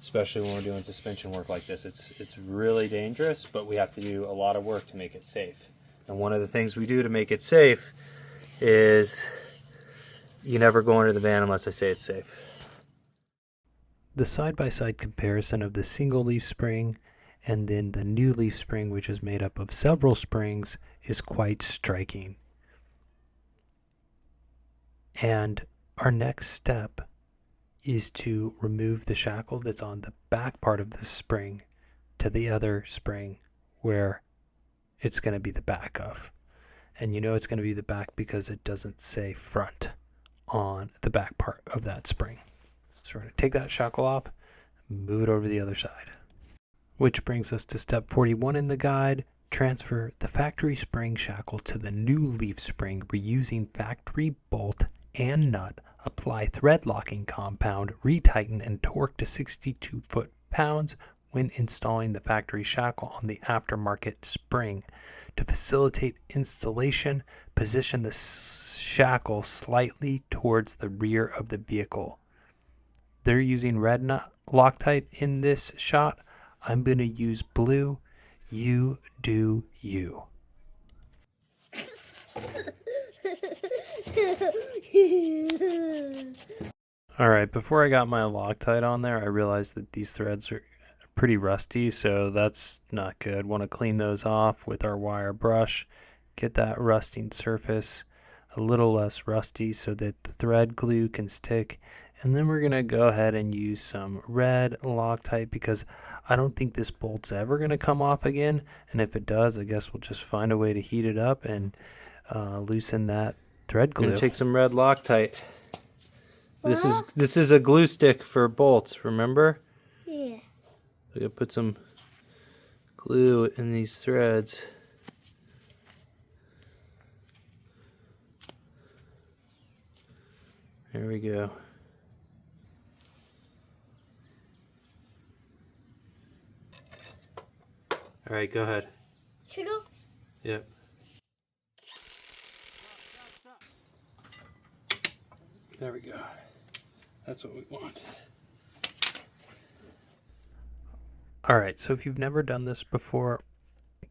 Especially when we're doing suspension work like this. It's really dangerous, but we have to do a lot of work to make it safe. And one of the things we do to make it safe is you never go into the van unless I say it's safe. The side-by-side comparison of the single leaf spring and then the new leaf spring, which is made up of several springs, is quite striking. And our next step is to remove the shackle that's on the back part of the spring to the other spring where it's going to be the back of. And you know it's going to be the back because it doesn't say front on the back part of that spring. So we're going to take that shackle off, move it over to the other side. Which brings us to step 41 in the guide. Transfer the factory spring shackle to the new leaf spring reusing factory bolt and nut. Apply thread locking compound, retighten and torque to 62 foot-pounds when installing the factory shackle on the aftermarket spring. To facilitate installation, position the shackle slightly towards the rear of the vehicle. They're using red Loctite in this shot. I'm going to use blue. You do you. All right, before I got my Loctite on there, I realized that these threads are pretty rusty, so that's not good. Want to clean those off with our wire brush, get that rusting surface a little less rusty so that the thread glue can stick. And then we're going to go ahead and use some red Loctite because I don't think this bolt's ever going to come off again. And if it does, I guess we'll just find a way to heat it up and loosen that thread glue. I'm going to take some red Loctite. This is a glue stick for bolts, remember? Yeah. We're going to put some glue in these threads. There we go. All right, go ahead. Should I go? Yep. There we go. That's what we want. All right, so if you've never done this before,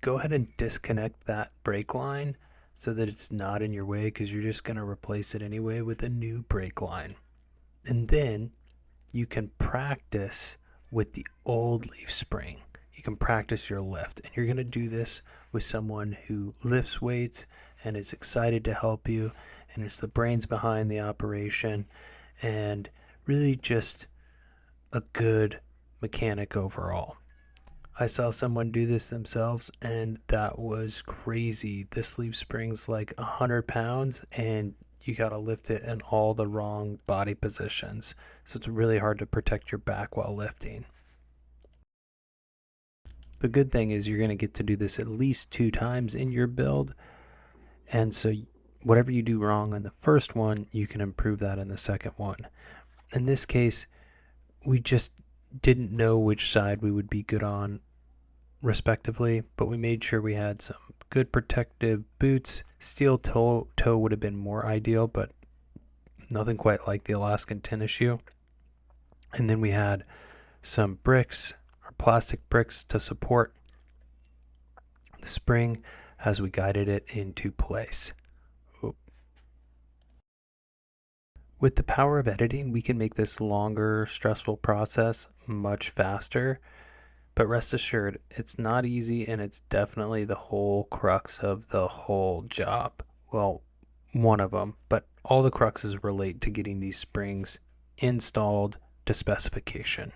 go ahead and disconnect that brake line so that it's not in your way because you're just going to replace it anyway with a new brake line. And then you can practice with the old leaf spring. You can practice your lift, and you're going to do this with someone who lifts weights and is excited to help you and is the brains behind the operation and really just a good mechanic overall. I saw someone do this themselves, and that was crazy. This leaf spring's like 100 pounds, and you got to lift it in all the wrong body positions. So it's really hard to protect your back while lifting. The good thing is you're going to get to do this at least 2 times in your build. And so whatever you do wrong on the first one, you can improve that in the second one. In this case, we just didn't know which side we would be good on respectively, but we made sure we had some good protective boots. Steel toe would have been more ideal, but nothing quite like the Alaskan tennis shoe. And then we had some bricks, or plastic bricks, to support the spring as we guided it into place. With the power of editing, we can make this longer, stressful process much faster. But rest assured, it's not easy, and it's definitely the whole crux of the whole job. Well, one of them, but all the cruxes relate to getting these springs installed to specification.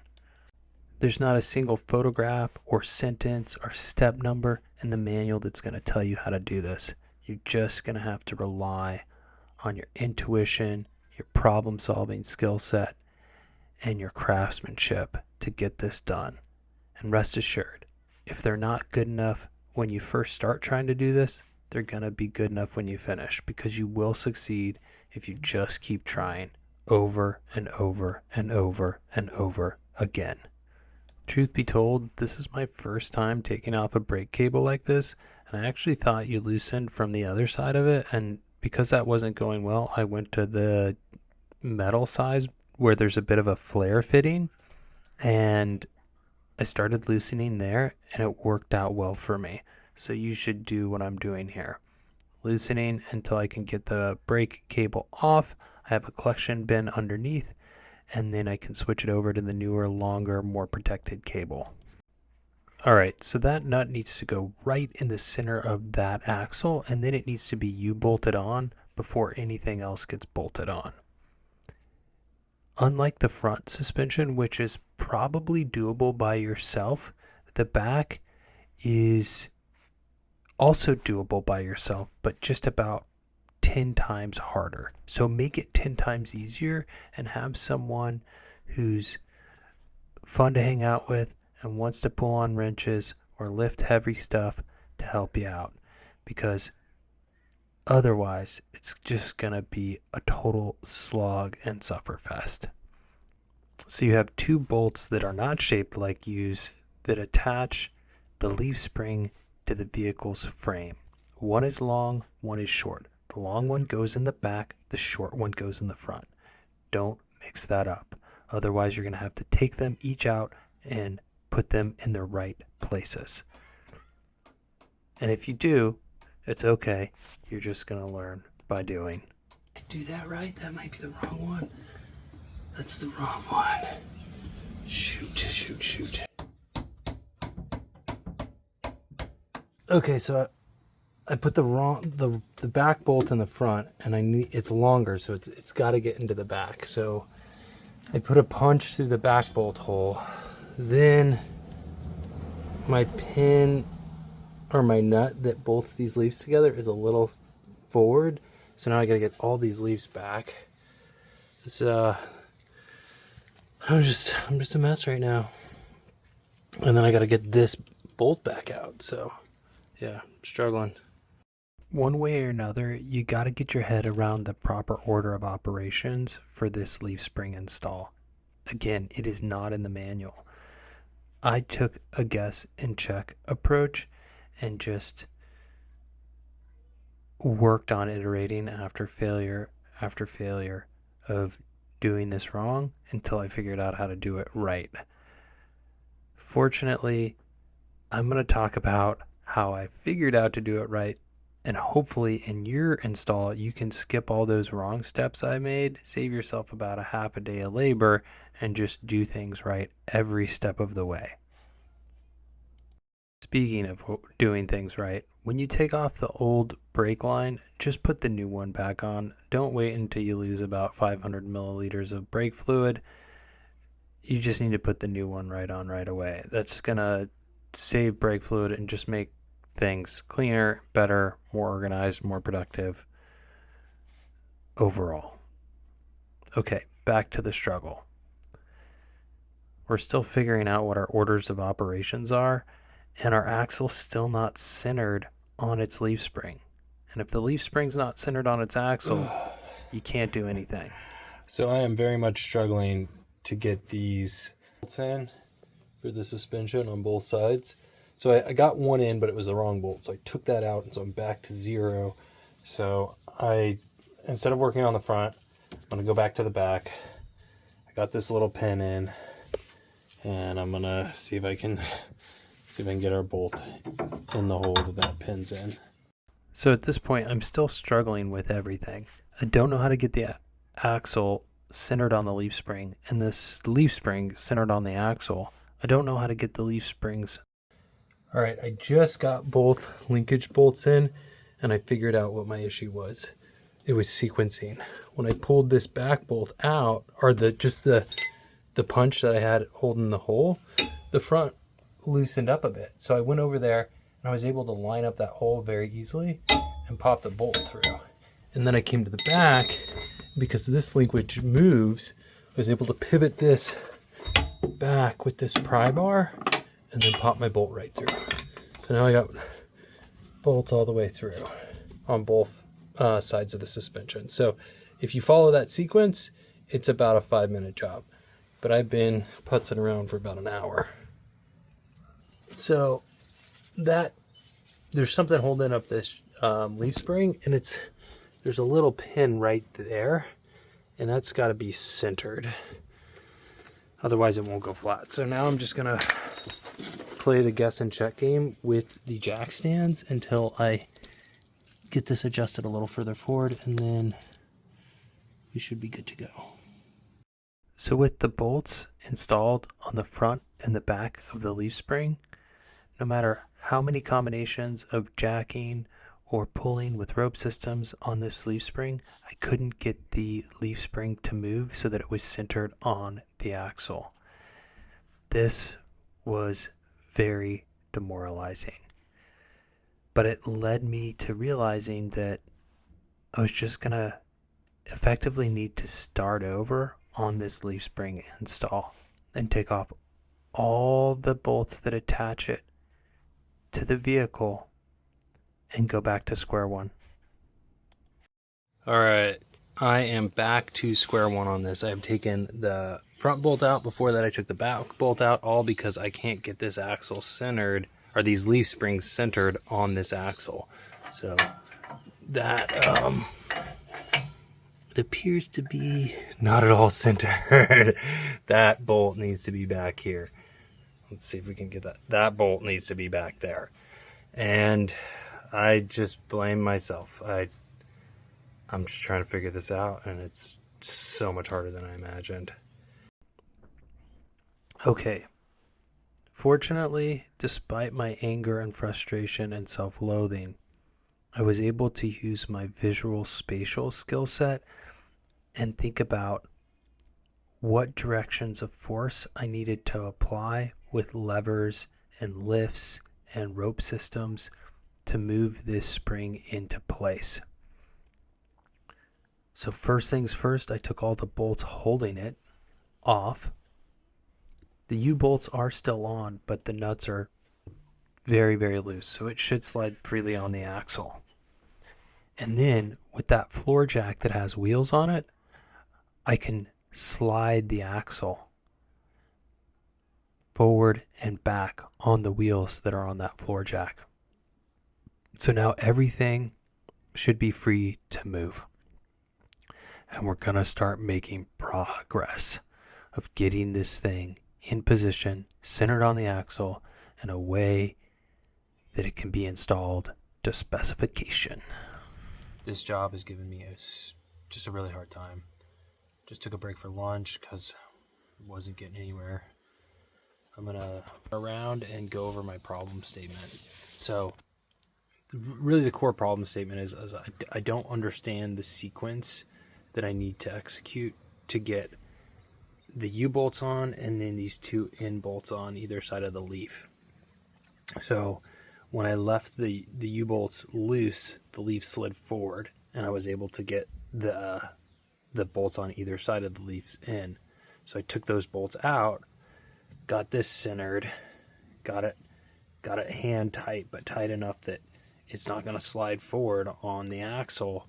There's not a single photograph or sentence or step number in the manual that's going to tell you how to do this. You're just going to have to rely on your intuition, your problem-solving skill set, and your craftsmanship to get this done. And rest assured, if they're not good enough when you first start trying to do this, they're going to be good enough when you finish, because you will succeed if you just keep trying over and over and over and over again. Truth be told, this is my first time taking off a brake cable like this, and I actually thought you loosened from the other side of it, and because that wasn't going well, I went to the metal size where there's a bit of a flare fitting, and I started loosening there, and it worked out well for me. So you should do what I'm doing here. Loosening until I can get the brake cable off. I have a collection bin underneath, and then I can switch it over to the newer, longer, more protected cable. Alright, so that nut needs to go right in the center of that axle, and then it needs to be U-bolted on before anything else gets bolted on. Unlike the front suspension, which is probably doable by yourself, the back is also doable by yourself, but just about 10 times harder. So make it 10 times easier and have someone who's fun to hang out with and wants to pull on wrenches or lift heavy stuff to help you out, because otherwise it's just going to be a total slog and sufferfest. So you have two bolts that are not shaped like U's that attach the leaf spring to the vehicle's frame. One is long, one is short. The long one goes in the back, the short one goes in the front. Don't mix that up. Otherwise you're going to have to take them each out and put them in the right places. And if you do, it's okay. You're just going to learn by doing. I do that right? That might be the wrong one. That's the wrong one. Shoot. Okay, so I put the back bolt in the front, and it's longer, so it's got to get into the back. So I put a punch through the back bolt hole. Then my pin or my nut that bolts these leaves together is a little forward. So now I got to get all these leaves back. It's I'm just a mess right now. And then I got to get this bolt back out. So yeah, I'm struggling. One way or another, you got to get your head around the proper order of operations for this leaf spring install. Again, it is not in the manual. I took a guess and check approach and just worked on iterating after failure of doing this wrong until I figured out how to do it right. Fortunately, I'm going to talk about how I figured out to do it right, and hopefully in your install you can skip all those wrong steps I made, save yourself about a half a day of labor, and just do things right every step of the way. Speaking of doing things right, when you take off the old brake line, just put the new one back on. Don't wait until you lose about 500 milliliters of brake fluid. You just need to put the new one right on right away. That's going to save brake fluid and just make things cleaner, better, more organized, more productive overall. Okay, back to the struggle. We're still figuring out what our orders of operations are, and our axle's still not centered on its leaf spring. And if the leaf spring's not centered on its axle, you can't do anything. So I am very much struggling to get these bolts in for the suspension on both sides. So I got one in, but it was the wrong bolt. So I took that out, and so I'm back to 0. So instead of working on the front, I'm going to go back to the back. I got this little pin in, and I'm going to see if I can get our bolt in the hole that pin's in. So at this point, I'm still struggling with everything. I don't know how to get the axle centered on the leaf spring, and this leaf spring centered on the axle. I don't know how to get the leaf springs. All right, I just got both linkage bolts in, and I figured out what my issue was. It was sequencing. When I pulled this back bolt out, or the punch that I had holding the hole, the front loosened up a bit. So I went over there, and I was able to line up that hole very easily and pop the bolt through. And then I came to the back, because this linkage moves, I was able to pivot this back with this pry bar and then pop my bolt right through. So now I got bolts all the way through on both sides of the suspension. So if you follow that sequence, it's about a 5-minute job. But I've been putzing around for about an hour. So there's something holding up this leaf spring, and there's a little pin right there, and that's got to be centered. Otherwise it won't go flat. So now I'm just going to play the guess and check game with the jack stands until I get this adjusted a little further forward, and then we should be good to go. So with the bolts installed on the front and the back of the leaf spring, no matter how many combinations of jacking or pulling with rope systems on this leaf spring, I couldn't get the leaf spring to move so that it was centered on the axle. This was very demoralizing. But it led me to realizing that I was just going to effectively need to start over on this leaf spring install and take off all the bolts that attach it to the vehicle and go back to square one. All right, I am back to square one on this. I have taken the front bolt out. Before that, I took the back bolt out, all because I can't get this axle centered, or these leaf springs centered on this axle. So that it appears to be not at all centered. That bolt needs to be back here. Let's see if we can get that. That bolt needs to be back there. And I just blame myself. I'm just trying to figure this out, and it's so much harder than I imagined. Okay. Fortunately, despite my anger and frustration and self-loathing, I was able to use my visual spatial skill set and think about what directions of force I needed to apply with levers and lifts and rope systems to move this spring into place. So first things first, I took all the bolts holding it off. The U-bolts are still on, but the nuts are very, very loose, so it should slide freely on the axle. And then with that floor jack that has wheels on it, I can slide the axle forward and back on the wheels that are on that floor jack. So now everything should be free to move. And we're going to start making progress of getting this thing in position, centered on the axle, in a way that it can be installed to specification. This job has given me just a really hard time. Just took a break for lunch because I wasn't getting anywhere. I'm going to around and go over my problem statement. So really the core problem statement is I don't understand the sequence that I need to execute to get the U-bolts on and then these two N bolts on either side of the leaf. So when I left the U-bolts loose, the leaf slid forward and I was able to get the bolts on either side of the leaves in. So I took those bolts out, got this centered, got it hand tight, but tight enough that it's not going to slide forward on the axle.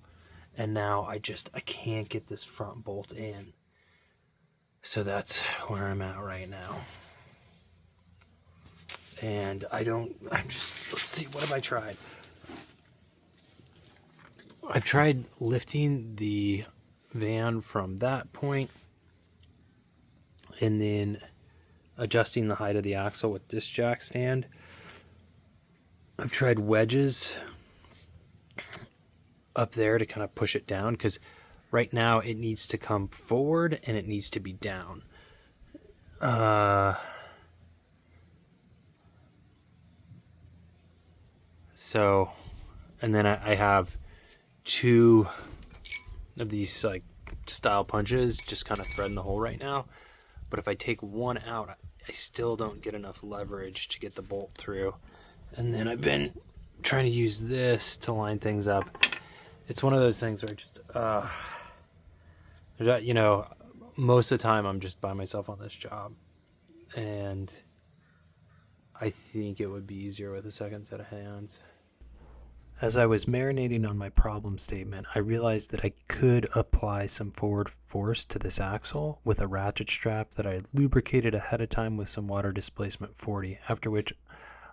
And now I can't get this front bolt in. So that's where I'm at right now. And let's see, what have I tried? I've tried lifting the van from that point and then adjusting the height of the axle with this jack stand. I've tried wedges up there to kind of push it down because right now it needs to come forward and it needs to be down. So, and then I have two of these like style punches just kind of threading the hole right now. But if I take one out, I still don't get enough leverage to get the bolt through. And then I've been trying to use this to line things up. It's one of those things where most of the time I'm just by myself on this job. And I think it would be easier with a second set of hands. As I was marinating on my problem statement, I realized that I could apply some forward force to this axle with a ratchet strap that I lubricated ahead of time with some water displacement 40, after which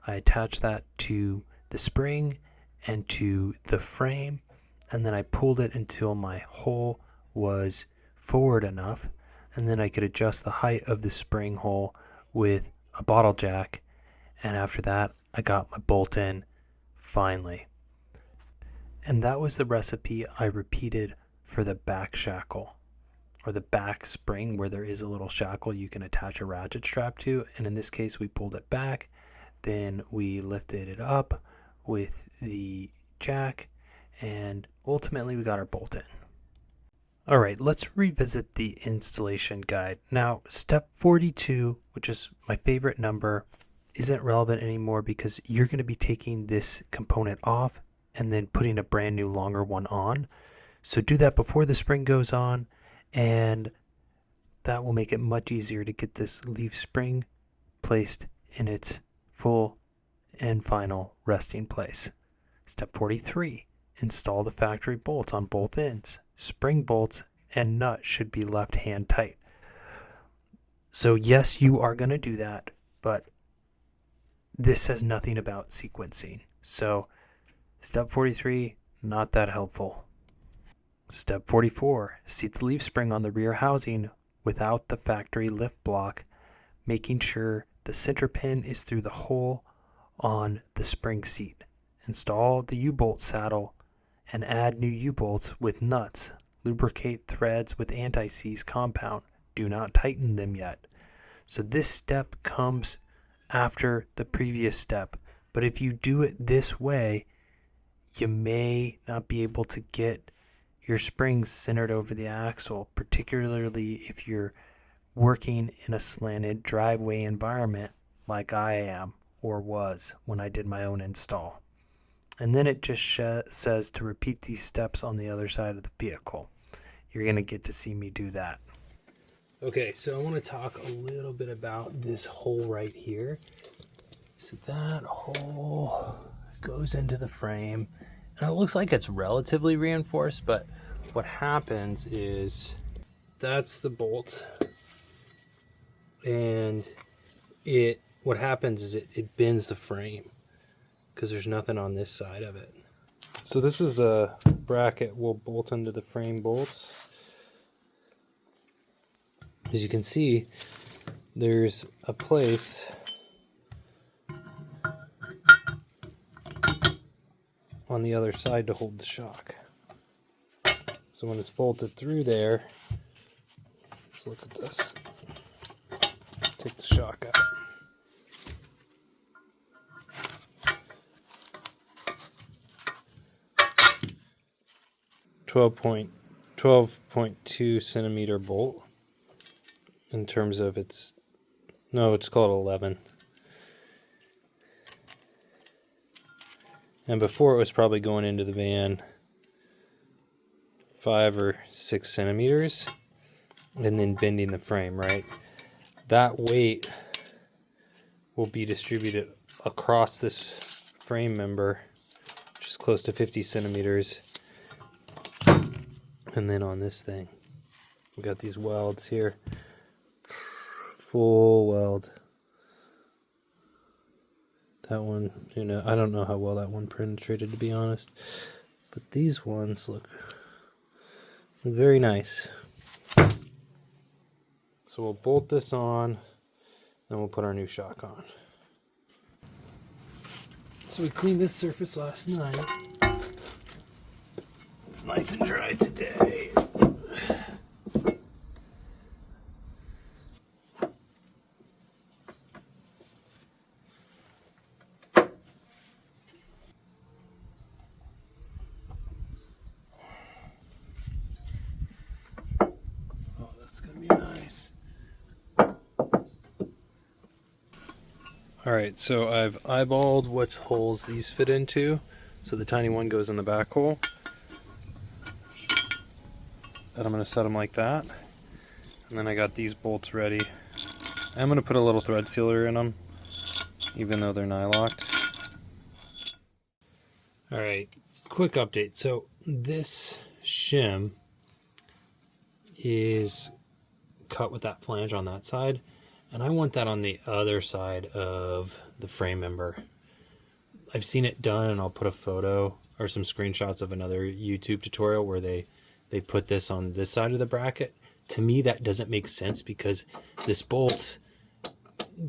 I attached that to the spring and to the frame, and then I pulled it until my hole was forward enough, and then I could adjust the height of the spring hole with a bottle jack, and after that I got my bolt in finally. And that was the recipe I repeated for the back shackle or the back spring where there is a little shackle you can attach a ratchet strap to. And in this case, we pulled it back, then we lifted it up with the jack, and ultimately we got our bolt in. All right, let's revisit the installation guide. Now, step 42, which is my favorite number, isn't relevant anymore because you're going to be taking this component off and then putting a brand new longer one on. So do that before the spring goes on, and that will make it much easier to get this leaf spring placed in its full and final resting place. Step 43, install the factory bolts on both ends. Spring bolts and nut should be left hand tight. So yes, you are going to do that, but this says nothing about sequencing. So step 43, not that helpful. Step 44, seat the leaf spring on the rear housing without the factory lift block, making sure the center pin is through the hole on the spring seat. Install the U-bolt saddle and add new U-bolts with nuts. Lubricate threads with anti-seize compound. Do not tighten them yet. So this step comes after the previous step, but if you do it this way, you may not be able to get your springs centered over the axle, particularly if you're working in a slanted driveway environment like I am or was when I did my own install. And then it just says to repeat these steps on the other side of the vehicle. You're going to get to see me do that. Okay, so I want to talk a little bit about this hole right here. So that hole goes into the frame, and it looks like it's relatively reinforced, but what happens is that's the bolt, and what happens is it bends the frame because there's nothing on this side of it. So this is the bracket we'll bolt into the frame bolts. As you can see, there's a place on the other side to hold the shock. So when it's bolted through there, let's look at this. Take the shock out. .12.2 centimeter bolt in terms of it's called 11. And before it was probably going into the van 5 or 6 centimeters and then bending the frame, right? That weight will be distributed across this frame member, which is close to 50 centimeters. And then on this thing, we got these welds here, full weld. That one, I don't know how well that one penetrated, to be honest, but these ones look very nice. So we'll bolt this on, then we'll put our new shock on. So we cleaned this surface last night. It's nice and dry today. Oh, that's gonna be nice. All right, so I've eyeballed which holes these fit into. So the tiny one goes in the back hole. And I'm going to set them like that. And then I got these bolts ready. I'm going to put a little thread sealer in them, even though they're nylocked. Alright, quick update. So this shim is cut with that flange on that side, and I want that on the other side of the frame member. I've seen it done, and I'll put a photo or some screenshots of another YouTube tutorial where they put this on this side of the bracket. To me, that doesn't make sense because this bolt's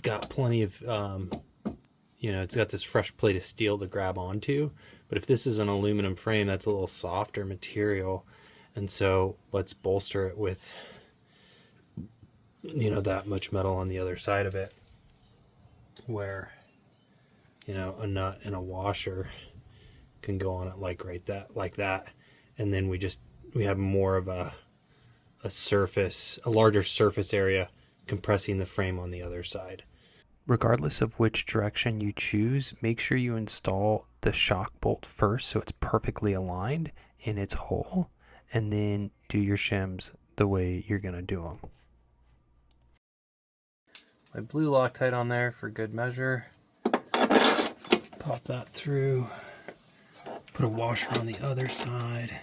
got plenty of, it's got this fresh plate of steel to grab onto. But if this is an aluminum frame, that's a little softer material. And so let's bolster it with that much metal on the other side of it, where, a nut and a washer can go on it like that. And then we have more of a larger surface area compressing the frame on the other side. Regardless of which direction you choose, make sure you install the shock bolt first so it's perfectly aligned in its hole, and then do your shims the way you're going to do them. My blue Loctite on there for good measure. Pop that through. Put a washer on the other side,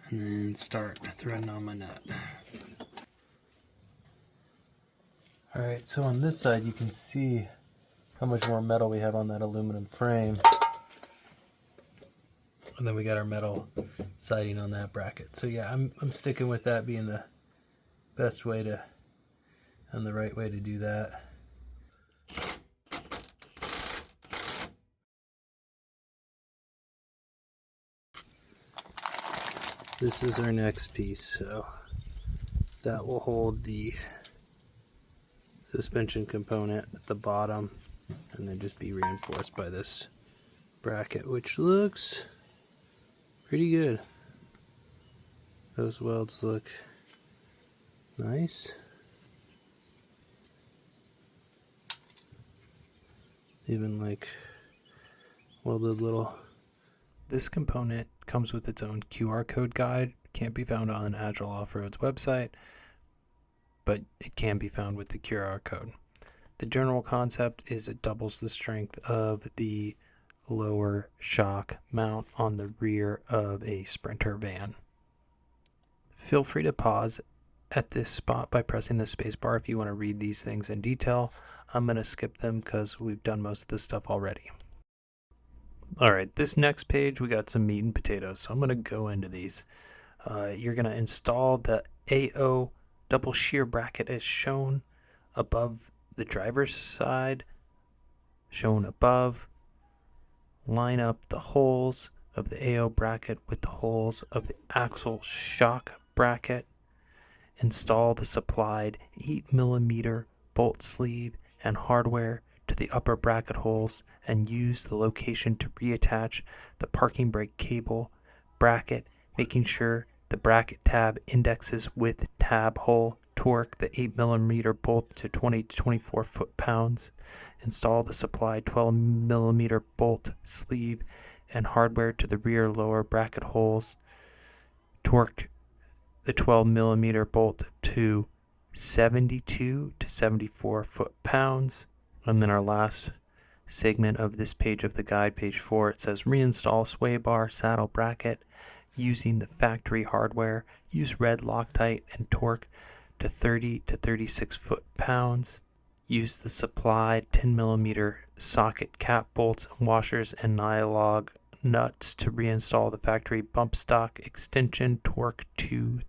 and then start threading on my nut. Alright, so on this side you can see how much more metal we have on that aluminum frame. And then we got our metal siding on that bracket. So yeah, I'm sticking with that being the best way to, and the right way to do that. This is our next piece, so that will hold the suspension component at the bottom and then just be reinforced by this bracket, which looks pretty good. Those welds look nice. Even like welded little. This component comes with its own QR code guide. Can't be found on Agile Offroad's website, but it can be found with the QR code. The general concept is it doubles the strength of the lower shock mount on the rear of a Sprinter van. Feel free to pause at this spot by pressing the space bar if you want to read these things in detail. I'm going to skip them because we've done most of this stuff already. Alright, this next page we got some meat and potatoes, so I'm going to go into these. You're going to install the AO double shear bracket as shown above the driver's side, shown above. Line up the holes of the AO bracket with the holes of the axle shock bracket. Install the supplied 8mm bolt sleeve and hardware to the upper bracket holes and use the location to reattach the parking brake cable bracket, making sure the bracket tab indexes with tab hole. Torque the 8mm bolt to 20 to 24 foot-pounds. Install the supplied 12mm bolt sleeve and hardware to the rear lower bracket holes. Torque the 12mm bolt to 72 to 74 foot-pounds. And then our last segment of this page of the guide, page 4, it says reinstall sway bar saddle bracket using the factory hardware. Use red Loctite and torque to 30 to 36 foot-pounds. Use the supplied 10mm socket cap bolts, washers, and nylon nuts to reinstall the factory bump stock extension. Torque to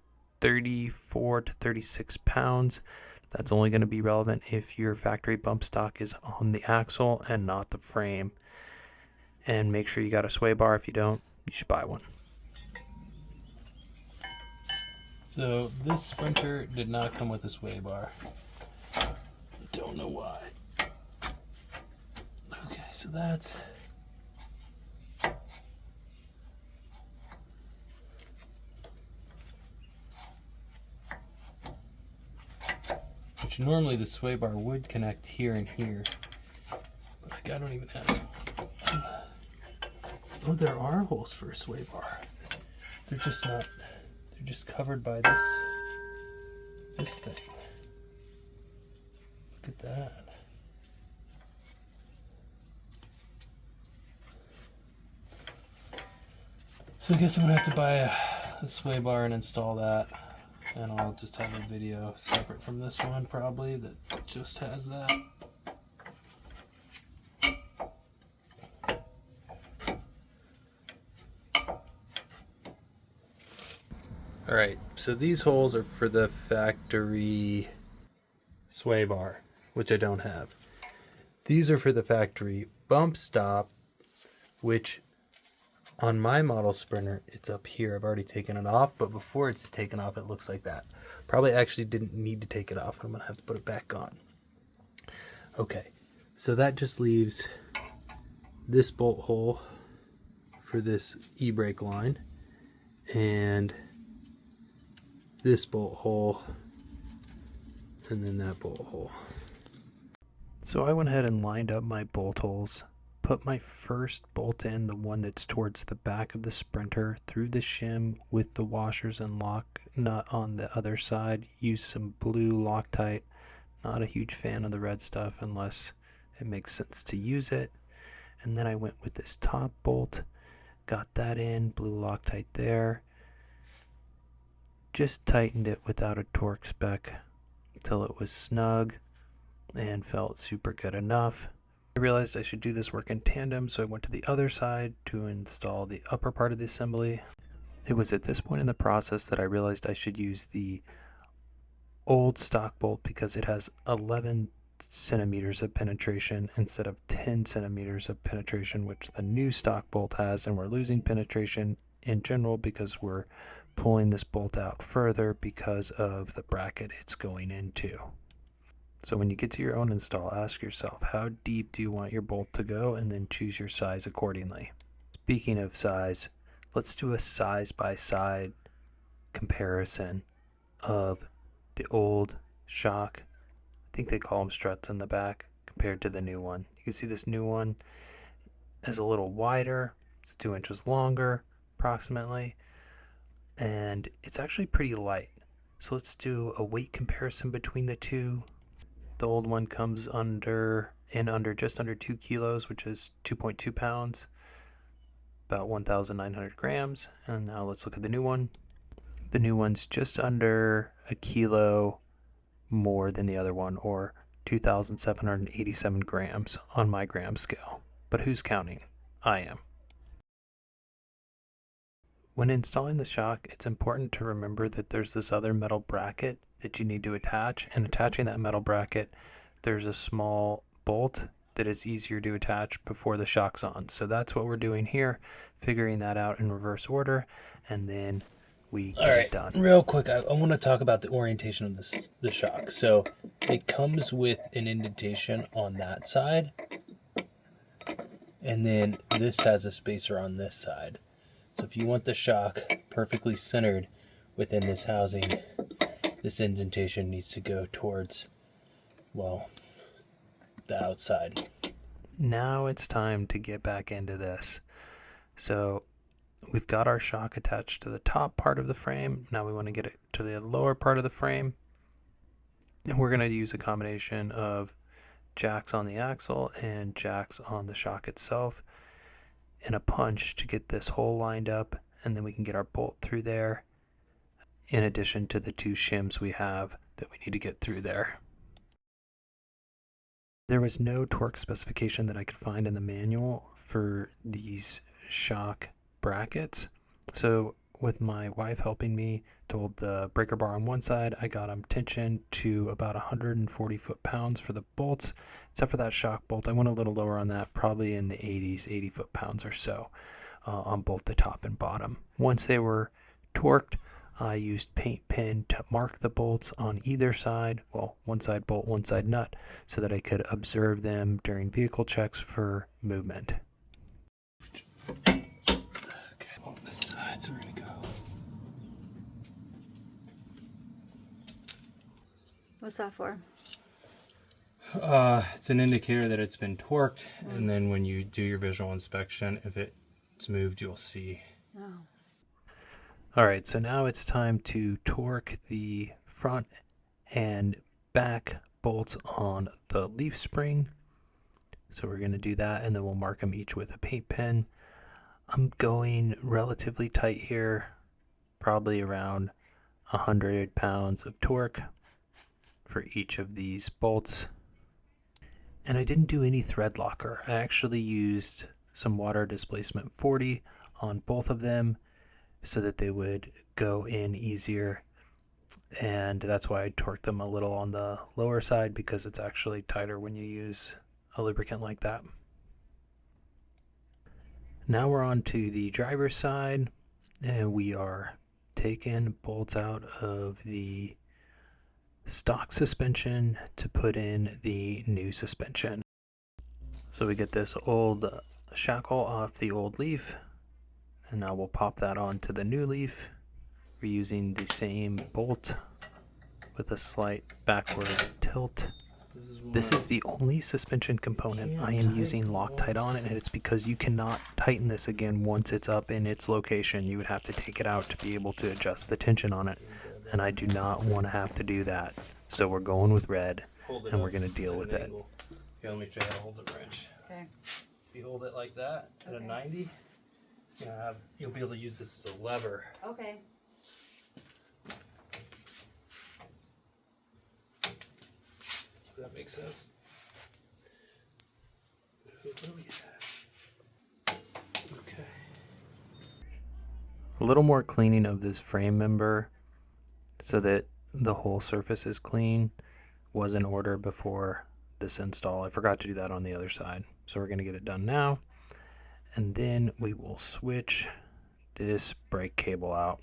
34 to 36 pounds. That's only going to be relevant if your factory bump stock is on the axle and not the frame. And make sure you got a sway bar. If you don't, you should buy one. So this Sprinter did not come with a sway bar. Don't know why. Okay, so that's which normally the sway bar would connect here and here, but I don't even have. Oh, there are holes for a sway bar. They're just not. They're just covered by this thing. Look at that. So I guess I'm gonna have to buy a sway bar and install that, and I'll just have a video separate from this one probably that just has that. Alright, so these holes are for the factory sway bar, which I don't have. These are for the factory bump stop, which On my model Sprinter, it's up here. I've already taken it off, but before it's taken off, it looks like that. Probably actually didn't need to take it off. I'm gonna have to put it back on. Okay, so that just leaves this bolt hole for this e-brake line and this bolt hole and then that bolt hole. So I went ahead and lined up my bolt holes, put my first bolt in, the one that's towards the back of the Sprinter, through the shim with the washers and lock nut on the other side. Used some blue Loctite. Not a huge fan of the red stuff unless it makes sense to use it. And then I went with this top bolt, got that in, blue Loctite there. Just tightened it without a torque spec till it was snug and felt super good enough. I realized I should do this work in tandem, so I went to the other side to install the upper part of the assembly. It was at this point in the process that I realized I should use the old stock bolt because it has 11 centimeters of penetration instead of 10 centimeters of penetration, which the new stock bolt has, and we're losing penetration in general because we're pulling this bolt out further because of the bracket it's going into. So when you get to your own install, ask yourself, how deep do you want your bolt to go, and then choose your size accordingly. Speaking of size, let's do a side by side comparison of the old shock, I think they call them struts in the back, compared to the new one. You can see this new one is a little wider, it's 2 inches longer approximately, and it's actually pretty light. So let's do a weight comparison between the two. The old one comes under just under 2 kilos, which is 2.2 pounds, about 1,900 grams. And now let's look at the new one. The new one's just under a kilo more than the other one, or 2,787 grams on my gram scale. But who's counting? I am. When installing the shock, it's important to remember that there's this other metal bracket that you need to attach, and attaching that metal bracket, there's a small bolt that is easier to attach before the shock's on. So that's what we're doing here, figuring that out in reverse order, and then we get it done. Real quick, I want to talk about the orientation of the shock. So it comes with an indentation on that side, and then this has a spacer on this side. So if you want the shock perfectly centered within this housing, this indentation needs to go towards, well, the outside. Now it's time to get back into this. So we've got our shock attached to the top part of the frame. Now we want to get it to the lower part of the frame. And we're going to use a combination of jacks on the axle and jacks on the shock itself, and a punch to get this hole lined up, and then we can get our bolt through there, in addition to the 2 shims we have that we need to get through there. There was no torque specification that I could find in the manual for these shock brackets, so with my wife helping me to hold the breaker bar on one side, I got them tensioned to about 140 foot-pounds for the bolts. Except for that shock bolt, I went a little lower on that, probably in the 80 foot-pounds or so on both the top and bottom. Once they were torqued, I used paint pen to mark the bolts on either side, well, one side bolt, one side nut, so that I could observe them during vehicle checks for movement. Okay, on the sides we're going to go. What's that for? It's an indicator that it's been torqued, and then when you do your visual inspection, if it's moved, you'll see. Oh. All right, so now it's time to torque the front and back bolts on the leaf spring. So we're going to do that, and then we'll mark them each with a paint pen. I'm going relatively tight here, probably around 100 pounds of torque for each of these bolts. And I didn't do any thread locker. I actually used some water displacement 40 on both of them so that they would go in easier, and that's why I torqued them a little on the lower side, because it's actually tighter when you use a lubricant like that. Now we're on to the driver's side, and we are taking bolts out of the stock suspension to put in the new suspension. So we get this old shackle off the old leaf, and now we'll pop that onto the new leaf. We're using the same bolt with a slight backward tilt. This is the only suspension component I am using Loctite on, and it's because you cannot tighten this again once it's up in its location. You would have to take it out to be able to adjust the tension on it, and I do not want to have to do that. So we're going with red, and we're going to deal with it. Okay, let me show you how to hold the wrench. Okay. If you hold it like that at a 90, you'll be able to use this as a lever. Okay. Does that make sense? What do we have? Okay. A little more cleaning of this frame member so that the whole surface is clean was in order before this install. I forgot to do that on the other side. So we're going to get it done now. And then we will switch this brake cable out.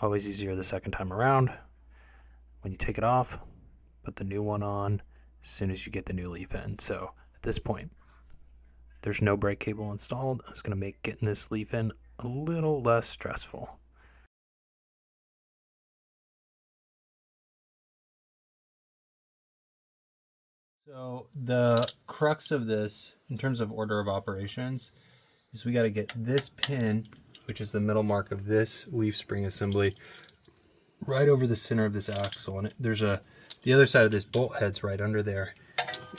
Always easier the second time around. When you take it off, put the new one on as soon as you get the new leaf in. So at this point, there's no brake cable installed. It's going to make getting this leaf in a little less stressful. So the crux of this, in terms of order of operations, is we got to get this pin, which is the middle mark of this leaf spring assembly, right over the center of this axle. And the other side of this bolt head's right under there.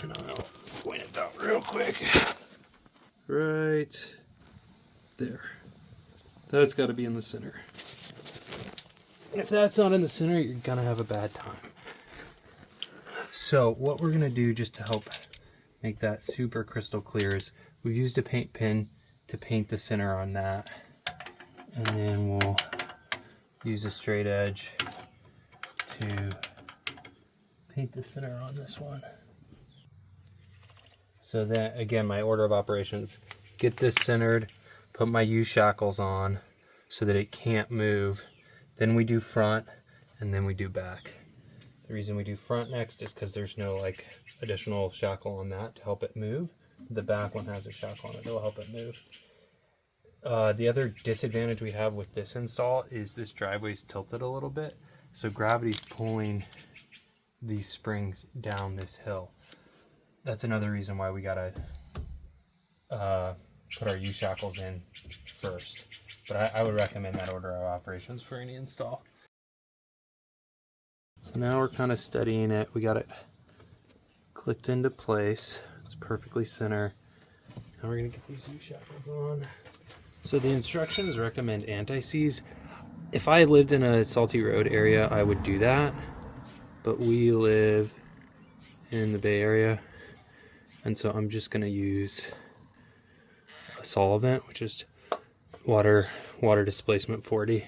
And I'll point it out real quick. Right there. That's got to be in the center. If that's not in the center, you're going to have a bad time. So what we're going to do, just to help make that super crystal clear, is we've used a paint pen to paint the center on that. And then we'll use a straight edge to paint the center on this one. So then, again, my order of operations: get this centered, put my U-shackles on so that it can't move. Then we do front, and then we do back. The reason we do front next is because there's no additional shackle on that to help it move. The back one has a shackle on it that will help it move. The other disadvantage we have with this install is this driveway's tilted a little bit, so gravity's pulling these springs down this hill. That's another reason why we gotta put our U-shackles in first. But I would recommend that order of operations for any install. So now we're kind of studying it. We got it clicked into place. It's perfectly center. Now we're gonna get these U-shackles on. So the instructions recommend anti-seize. If I lived in a salty road area, I would do that. But we live in the Bay Area, and so I'm just gonna use a solvent, which is water displacement 40.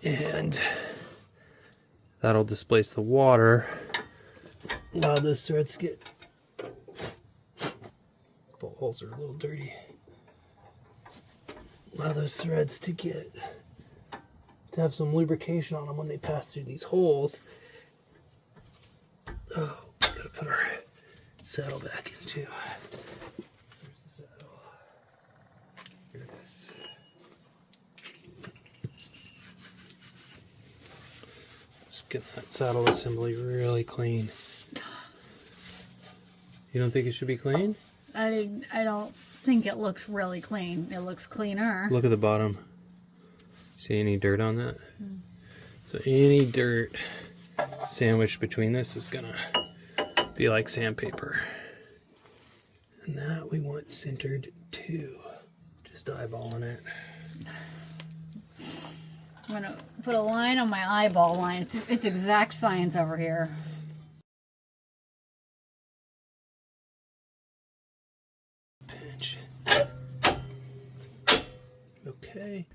And that'll displace the water while those threads get, bolt holes are a little dirty. Allow those threads to have some lubrication on them when they pass through these holes. Oh, gotta put our saddle back into. Where's the saddle? Here it is. Just get that saddle assembly really clean. You don't think it should be clean? I don't think it looks really clean. It looks cleaner. Look at the bottom. See any dirt on that? So any dirt sandwiched between this is gonna be like sandpaper. And that we want centered too. Just eyeballing it. I'm gonna put a line on my eyeball line. It's exact science over here. Pinch. Okay.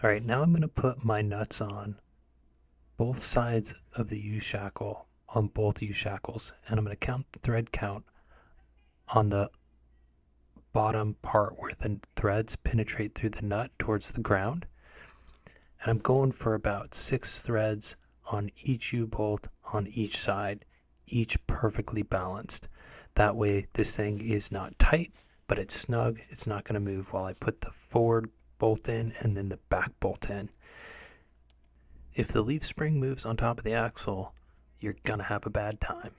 All right, now I'm going to put my nuts on both sides of the U-shackle on both U-shackles, and I'm going to count the thread count on the bottom part where the threads penetrate through the nut towards the ground. And I'm going for about 6 threads on each U-bolt on each side, each perfectly balanced. That way this thing is not tight, but it's snug. It's not going to move while I put the forward bolt in and then the back bolt in. If the leaf spring moves on top of the axle, you're going to have a bad time.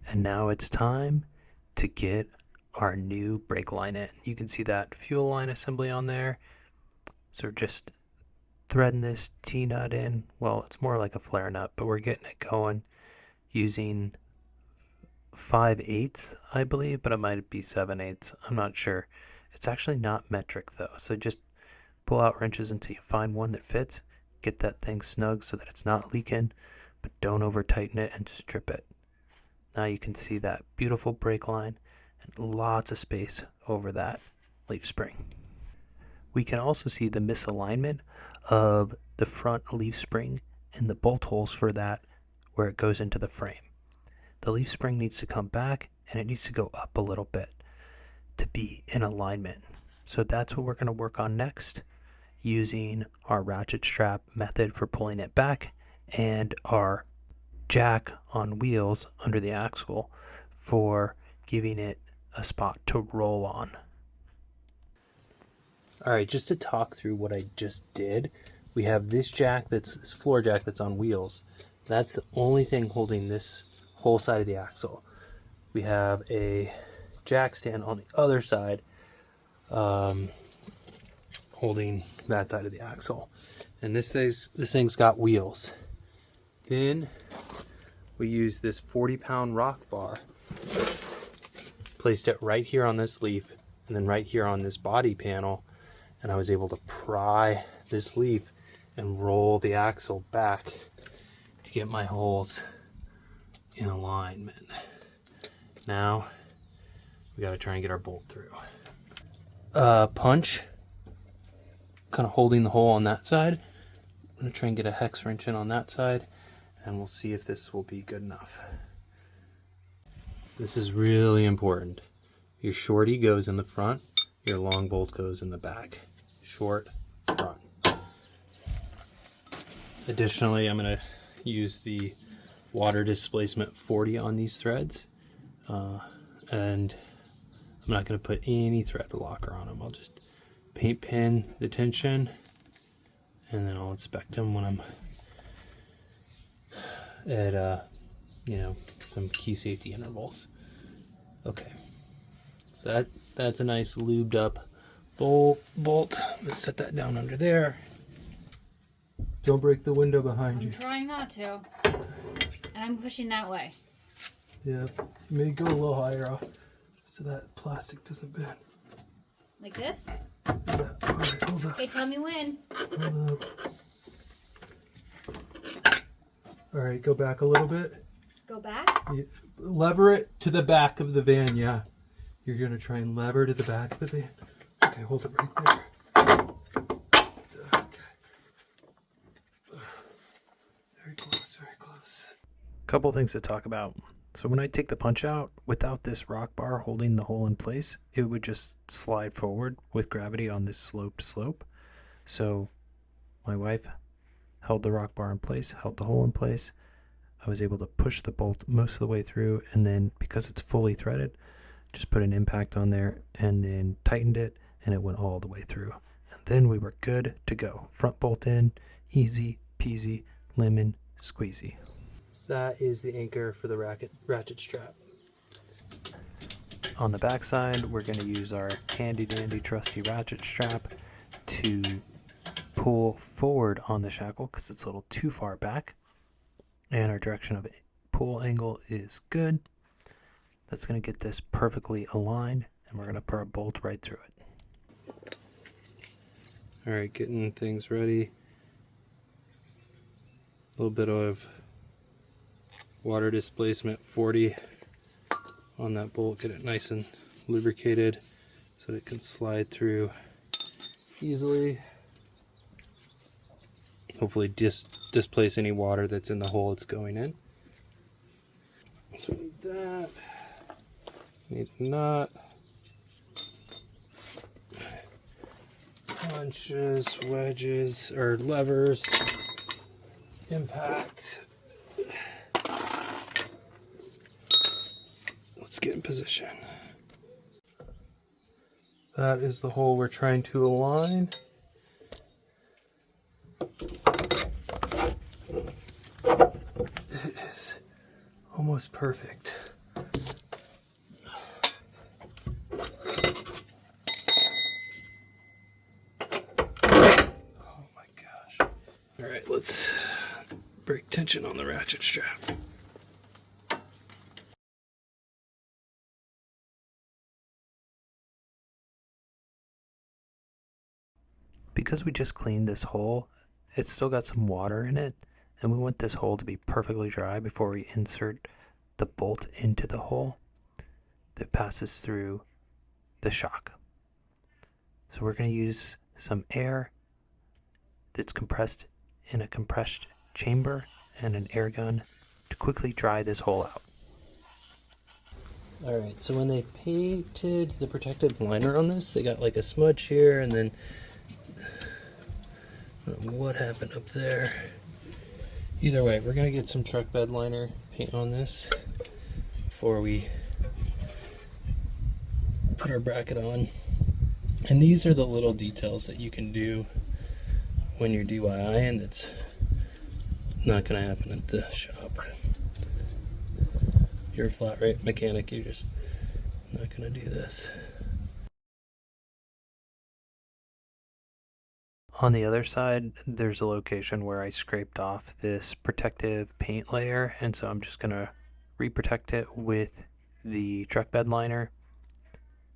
And now it's time to get our new brake line in. You can see that fuel line assembly on there. So we're just threading this T-nut in. Well, it's more like a flare nut, but we're getting it going using 5/8, I believe, but it might be 7/8. I'm not sure. It's actually not metric though. So just pull out wrenches until you find one that fits. Get that thing snug so that it's not leaking, but don't over tighten it and strip it. Now you can see that beautiful brake line and lots of space over that leaf spring. We can also see the misalignment of the front leaf spring and the bolt holes for that where it goes into the frame. The leaf spring needs to come back and it needs to go up a little bit to be in alignment. So that's what we're going to work on next, using our ratchet strap method for pulling it back and our jack on wheels under the axle for giving it a spot to roll on. All right, just to talk through what I just did, we have this jack, this floor jack that's on wheels. That's the only thing holding this whole side of the axle. We have a jack stand on the other side holding that side of the axle. And this thing's got wheels. Then we use this 40-pound rock bar, placed it right here on this leaf and then right here on this body panel, and I was able to pry this leaf and roll the axle back to get my holes in alignment. Now we got to try and get our bolt through. Punch, kind of holding the hole on that side. I'm going to try and get a hex wrench in on that side, and we'll see if this will be good enough. This is really important. Your shorty goes in the front, your long bolt goes in the back. Short, front. Additionally, I'm going to use the water displacement 40 on these threads, and I'm not going to put any thread locker on them. I'll just paint pin the tension, and then I'll inspect them when I'm at some key safety intervals. Okay, so that's a nice lubed up bolt. Let's set that down under there. Don't break the window behind you. I'm trying not to. And I'm pushing that way. Yeah, maybe go a little higher off so that plastic doesn't bend. Like this? Yeah, all right, hold up. Okay, tell me when. Hold up. All right, go back a little bit. Go back? Yeah, lever it to the back of the van, yeah. You're going to try and lever to the back of the van. Okay, hold it right there. Okay. Very close, very close. Couple things to talk about. So when I take the punch out, without this rock bar holding the hole in place, it would just slide forward with gravity on this sloped slope. So my wife held the rock bar in place, held the hole in place. I was able to push the bolt most of the way through, and then because it's fully threaded, just put an impact on there and then tightened it, and it went all the way through. And then we were good to go. Front bolt in, easy peasy, lemon squeezy. That is the anchor for the ratchet strap. On the back side, we're going to use our handy dandy trusty ratchet strap to pull forward on the shackle because it's a little too far back. And our direction of pull angle is good. That's going to get this perfectly aligned, and we're going to put our bolt right through it. All right, getting things ready. A little bit of water displacement 40 on that bolt. Get it nice and lubricated so that it can slide through easily. Hopefully displace any water that's in the hole it's going in. So we need that. Need a nut. punches, wedges, or levers, impact. Let's get in position. That is the hole we're trying to align. It is almost perfect. Oh my gosh. All right, let's break tension on the ratchet strap. Because we just cleaned this hole, it's still got some water in it, and we want this hole to be perfectly dry before we insert the bolt into the hole that passes through the shock. So we're going to use some air that's compressed in a compressed chamber and an air gun to quickly dry this hole out. Alright, so when they painted the protective liner on this, they got like a smudge here, and then what happened up there? Either way, we're going to get some truck bed liner paint on this before we put our bracket on. And these are the little details that you can do when you're DIY, and it's not going to happen at the shop. You're a flat rate mechanic, you're just not going to do this. On the other side, there's a location where I scraped off this protective paint layer, and so I'm just going to reprotect it with the truck bed liner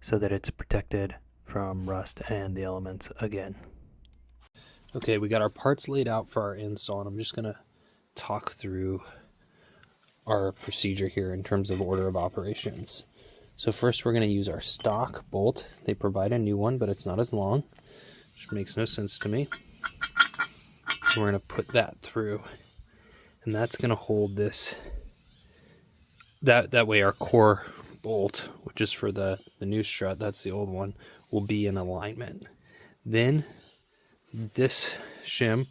so that it's protected from rust and the elements again. Okay, we got our parts laid out for our install, and I'm just going to talk through our procedure here in terms of order of operations. So first we're going to use our stock bolt. They provide a new one, but it's not as long, which makes no sense to me. We're going to put that through, and that's going to hold this. That way our core bolt, which is for the new strut, that's the old one, will be in alignment. Then this shim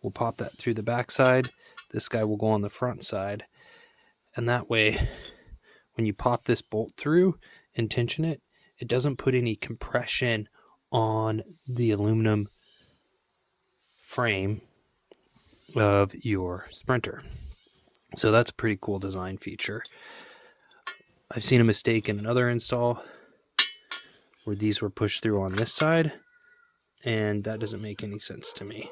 will pop that through the back side. This guy will go on the front side, and that way when you pop this bolt through and tension it, it doesn't put any compression on the aluminum frame of your Sprinter. So that's a pretty cool design feature. I've seen a mistake in another install where these were pushed through on this side, and that doesn't make any sense to me.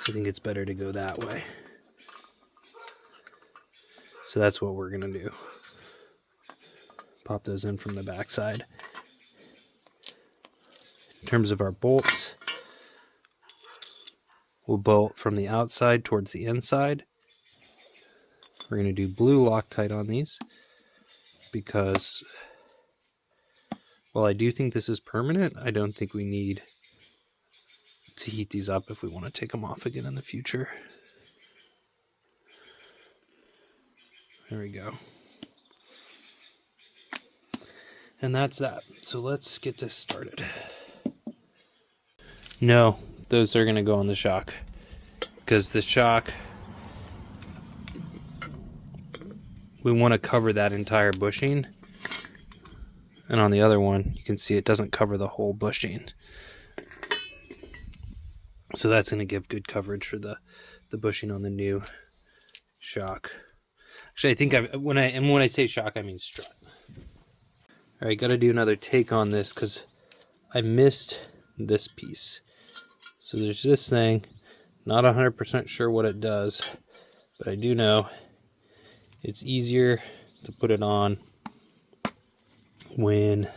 I think it's better to go that way. So that's what we're going to do. Pop those in from the back side. In terms of our bolts, we'll bolt from the outside towards the inside. We're going to do blue Loctite on these because while I do think this is permanent, I don't think we need to heat these up if we want to take them off again in the future. There we go. And that's that. So let's get this started. No, those are going to go on the shock, because the shock, we want to cover that entire bushing. And on the other one, you can see it doesn't cover the whole bushing. So that's going to give good coverage for the bushing on the new shock. Actually, I think when I say shock, I mean strut. All right, got to do another take on this because I missed this piece. So there's this thing, not 100% sure what it does, but I do know it's easier to put it on when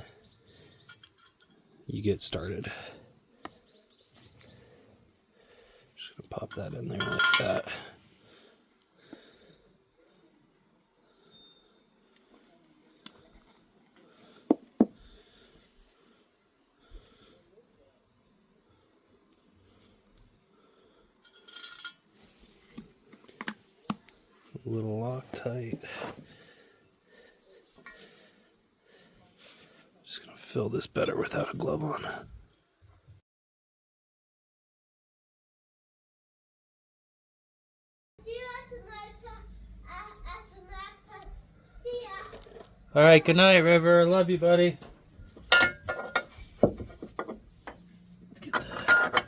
you get started. Just gonna pop that in there like that. A little Loctite. Just gonna fill this better without a glove on. See you at the night time. At the night time. See ya. All right, good night, River. Love you, buddy. Let's get that.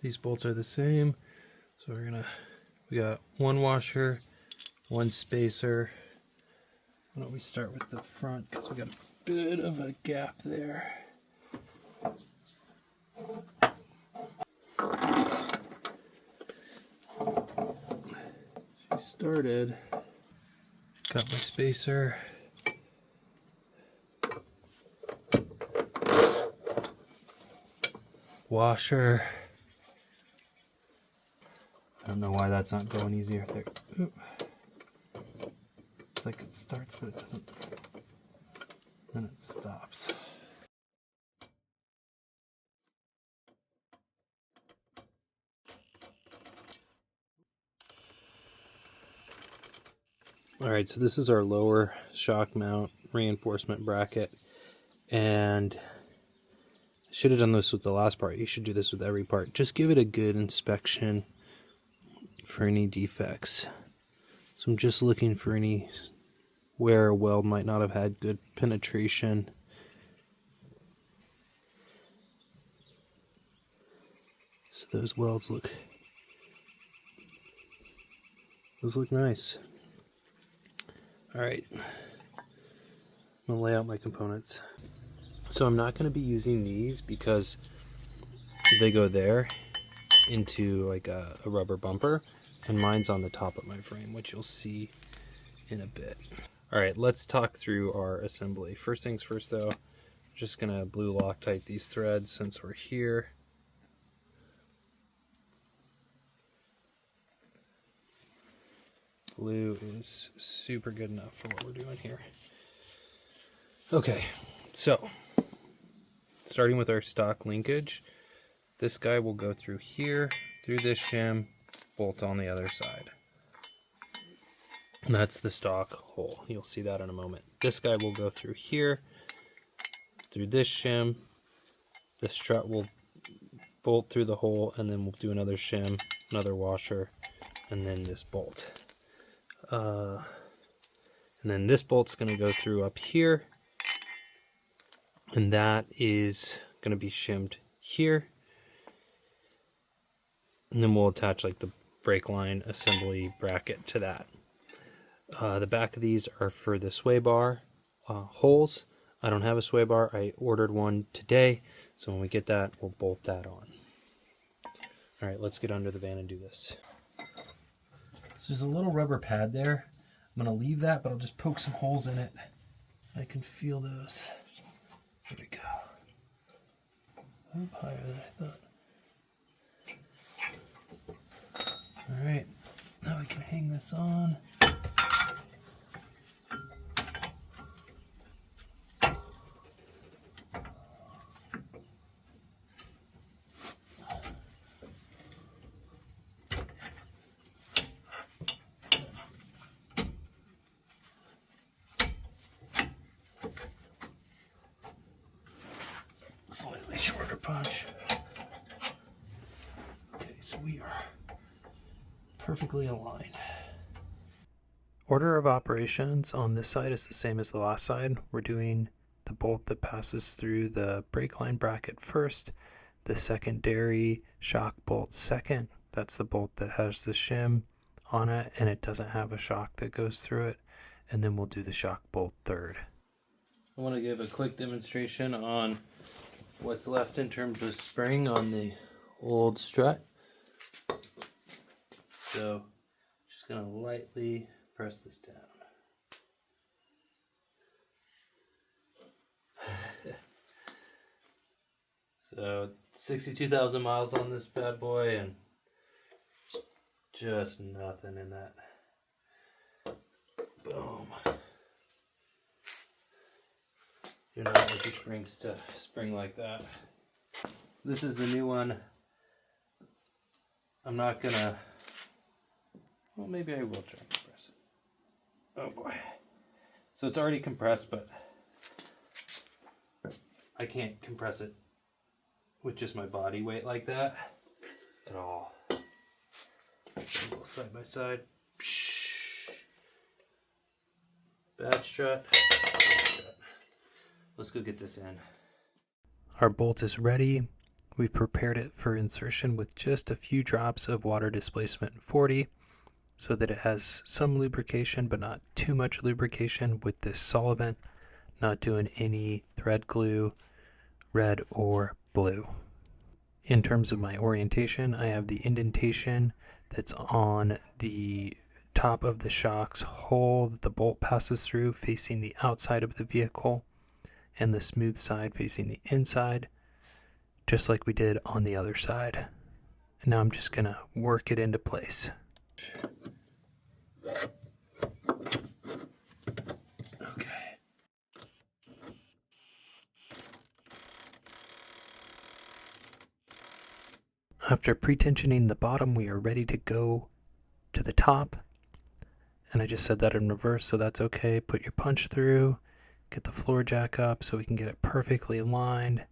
These bolts are the same. So we got one washer, one spacer. Why don't we start with the front because we got a bit of a gap there. She started. Got my spacer. Washer. I don't know why that's not going easier there. Oop. It's like it starts, but it doesn't. Then it stops. All right, so this is our lower shock mount reinforcement bracket, and I should have done this with the last part. You should do this with every part. Just give it a good inspection for any defects. So I'm just looking for any where a weld might not have had good penetration. So those welds look nice. All right, I'm gonna lay out my components. So I'm not gonna be using these because they go there into like a rubber bumper, and mine's on the top of my frame, which you'll see in a bit. All right, let's talk through our assembly. First things first though, I'm just gonna blue Loctite these threads since we're here. Blue is super good enough for what we're doing here. Okay, so starting with our stock linkage, this guy will go through here, through this shim, bolt on the other side. And that's the stock hole. You'll see that in a moment. This guy will go through here, through this shim. The strut will bolt through the hole, and then we'll do another shim, another washer, and then this bolt. And then this bolt's going to go through up here, and that is going to be shimmed here. And then we'll attach like the brake line assembly bracket to that. The back of these are for the sway bar holes. I don't have a sway bar. I ordered one today, so when we get that, we'll bolt that on. All right, let's get under the van and do this. So there's a little rubber pad there. I'm gonna leave that, but I'll just poke some holes in it. I can feel those. There we go. Up higher than I thought. All right, now we can hang this on. Slightly shorter punch. Okay, so we are perfectly aligned. Order of operations on this side is the same as the last side. We're doing the bolt that passes through the brake line bracket first, the secondary shock bolt second. That's the bolt that has the shim on it and it doesn't have a shock that goes through it. And then we'll do the shock bolt third. I want to give a quick demonstration on what's left in terms of spring on the old strut. So just gonna lightly press this down. So 62,000 miles on this bad boy and just nothing in that. Boom. You're not like your springs to spring like that. This is the new one. I'm not gonna Well, maybe I will try to compress it. Oh boy. So it's already compressed, but I can't compress it with just my body weight like that at all. A little side by side. Bad strut. Let's go get this in. Our bolt is ready. We've prepared it for insertion with just a few drops of water displacement 40 so that it has some lubrication but not too much lubrication with this solvent, not doing any thread glue, red or blue. In terms of my orientation, I have the indentation that's on the top of the shock's hole that the bolt passes through facing the outside of the vehicle, and the smooth side facing the inside, just like we did on the other side. And now I'm just going to work it into place. Okay. After pre-tensioning the bottom, we are ready to go to the top. And I just said that in reverse, so that's okay. Put your punch through, get the floor jack up so we can get it perfectly aligned.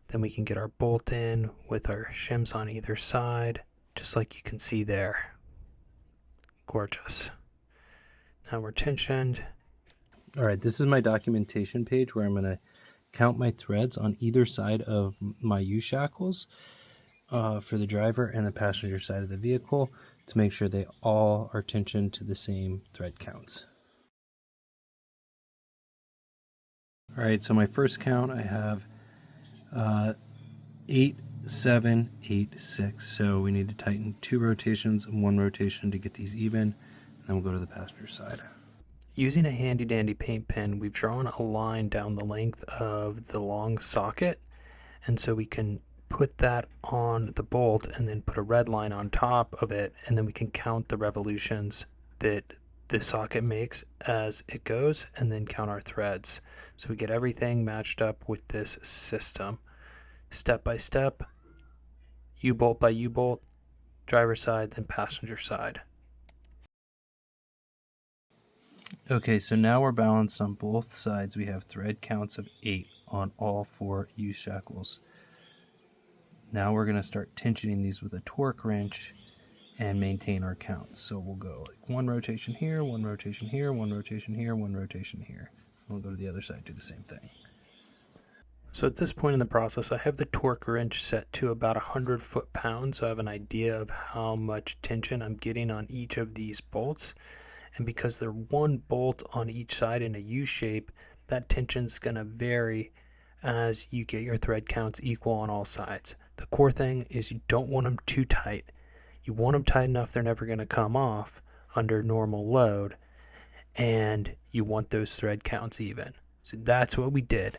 Then we can get our bolt in with our shims on either side, just like you can see there. Gorgeous. Now we're tensioned. All right, this is my documentation page where I'm going to count my threads on either side of my U-shackles for the driver and the passenger side of the vehicle to make sure they all are tensioned to the same thread counts. All right, so my first count I have 8, 7, 8, 6. So we need to tighten 2 rotations and 1 rotation to get these even. And then we'll go to the passenger side. Using a handy dandy paint pen, we've drawn a line down the length of the long socket, and so we can put that on the bolt and then put a red line on top of it, and then we can count the revolutions that the socket makes as it goes and then count our threads. So we get everything matched up with this system. Step by step, U-bolt by U-bolt, driver side, then passenger side. Okay, so now we're balanced on both sides. We have thread counts of 8 on all 4 U-shackles. Now we're going to start tensioning these with a torque wrench and maintain our counts. So we'll go like 1 rotation here, 1 rotation here, 1 rotation here, 1 rotation here. We'll go to the other side, do the same thing. So at this point in the process, I have the torque wrench set to about 100 foot-pounds, so I have an idea of how much tension I'm getting on each of these bolts. And because they're 1 bolt on each side in a U shape, that tension's going to vary as you get your thread counts equal on all sides. The core thing is you don't want them too tight. You want them tight enough they're never going to come off under normal load, and you want those thread counts even. So that's what we did.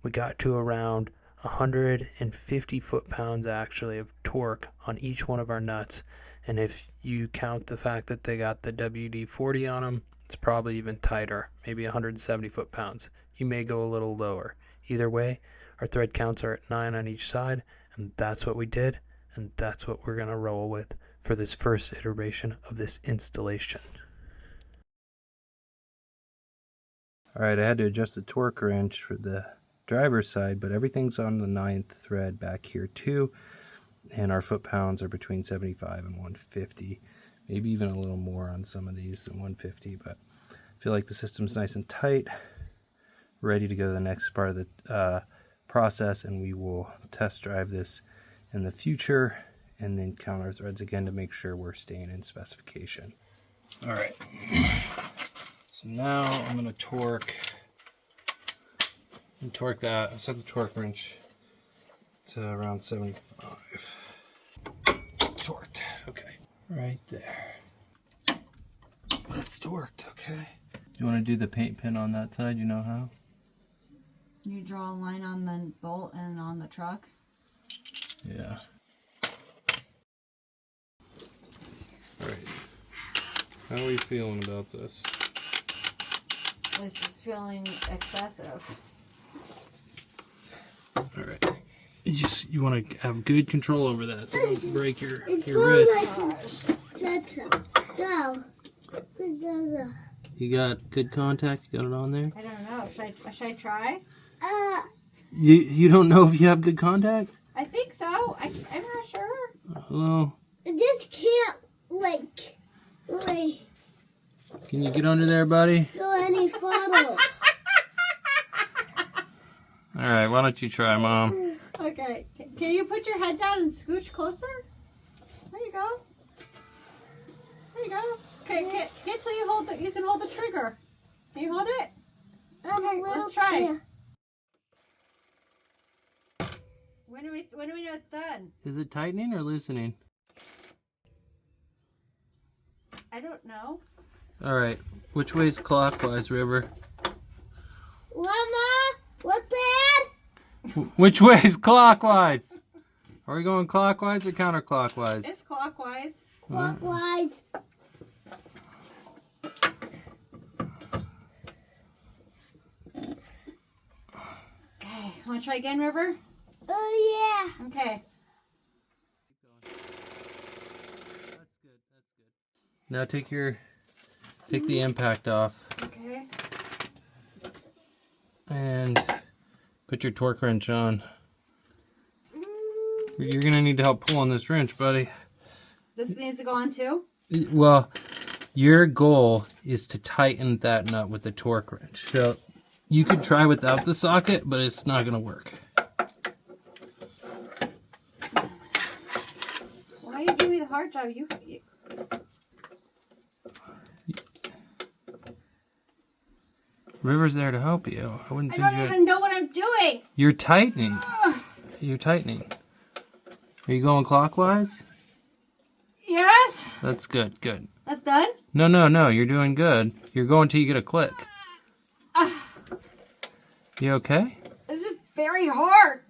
We got to around 150 foot-pounds actually of torque on each one of our nuts, and if you count the fact that they got the WD-40 on them, it's probably even tighter, maybe 170 foot-pounds. You may go a little lower. Either way, our thread counts are at 9 on each side, and that's what we did, and that's what we're going to roll with for this first iteration of this installation. All right, I had to adjust the torque wrench for the driver's side, but everything's on the 9th thread back here too, and our foot-pounds are between 75 and 150, maybe even a little more on some of these than 150, but I feel like the system's nice and tight, ready to go to the next part of the process, and we will test drive this in the future and then count our threads again to make sure we're staying in specification. All right, so now I'm going to torque that. I set the torque wrench to around 75. Torqued, okay, right there. That's torqued, okay. Do you want to do the paint pen on that side? You know how? You draw a line on the bolt and on the truck. Yeah. All right. How are we feeling about this? This is feeling excessive. All right. You want to have good control over that, so don't break your It's wrist. going like Go. You got good contact? You got it on there? I don't know. Should I try? You don't know if you have good contact? I think so. I'm not sure. Well, I just can't, like, can you get under there, buddy? go any further. All right, why don't you try, Mom? Okay. Can you put your head down and scooch closer? There you go. There you go. Okay, get till you can hold the trigger. Can you hold it? I'm a little Let's try. scared. When do we know it's done? Is it tightening or loosening? I don't know. All right. Which way's clockwise, River? Mama, what's that? Which way's clockwise? Are we going clockwise or counterclockwise? It's clockwise. Clockwise. Okay. Want to try again, River? Oh, yeah. Okay. Now take the impact off Okay. and put your torque wrench on. You're gonna need to help pull on this wrench, buddy. This needs to go on too? Well, your goal is to tighten that nut with the torque wrench. So you could try without the socket, but it's not gonna work. Why are you giving me the hard job? You River's there to help you. I wouldn't I say don't you. even know what I'm doing. You're tightening. You're tightening. Are you going clockwise? Yes. That's good. Good. That's done? No. You're doing good. You're going till you get a click. You okay? This is very hard.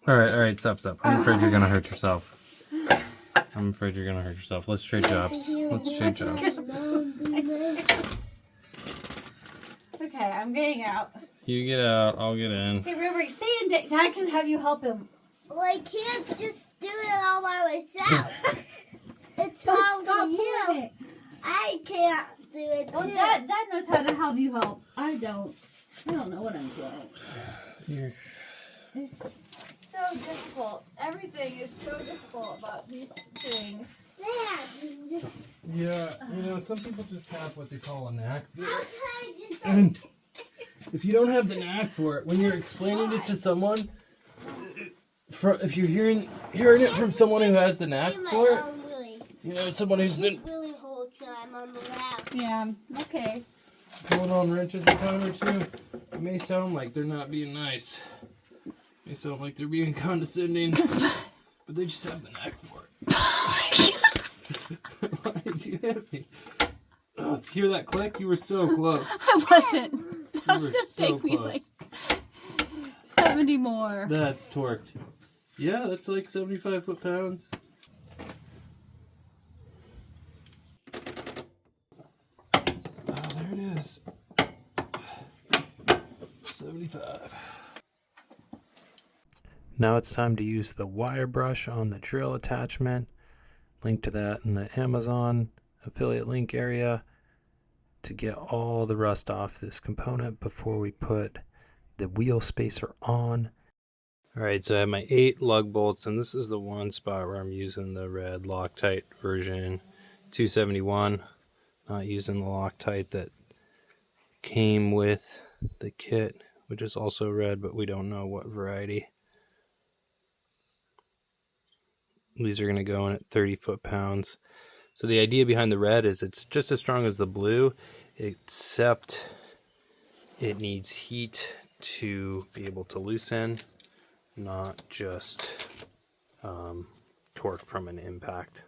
All right. Stop. I'm afraid you're gonna hurt yourself. Let's trade jobs. Okay, I'm getting out. You get out. I'll get in. Hey, River, stay in. Dad can have you help him. Well, I can't just do it all by myself. It's all Stop for pulling you. it. I can't do it Well, too. Dad knows how to help you help. I don't know what I'm doing. So difficult. Everything is so difficult about these things. There, just, Yeah, some people just have what they call a knack. how can I just And if you don't have the knack for it, when you're explaining it to someone, if you're hearing it from someone who has the knack do my for it, own really? someone who's been Just really whole time on the lap. Yeah. Okay. pulling on wrenches a time or two, it may sound like they're not being nice. It may sound like they're being condescending, but they just have the knack for it. Why did you hit me? Oh, let's hear that click. You were so close. I wasn't. You were so close. 70 more. That's torqued. Yeah, that's like 75 foot-pounds. Oh, there it is. 75. Now it's time to use the wire brush on the drill attachment. Link to that in the Amazon affiliate link area to get all the rust off this component before we put the wheel spacer on. All right, so I have my 8 lug bolts, and this is the one spot where I'm using the red Loctite version 271, not using the Loctite that came with the kit, which is also red, but we don't know what variety. These are going to go in at 30 foot-pounds. So the idea behind the red is it's just as strong as the blue, except it needs heat to be able to loosen, not just torque from an impact.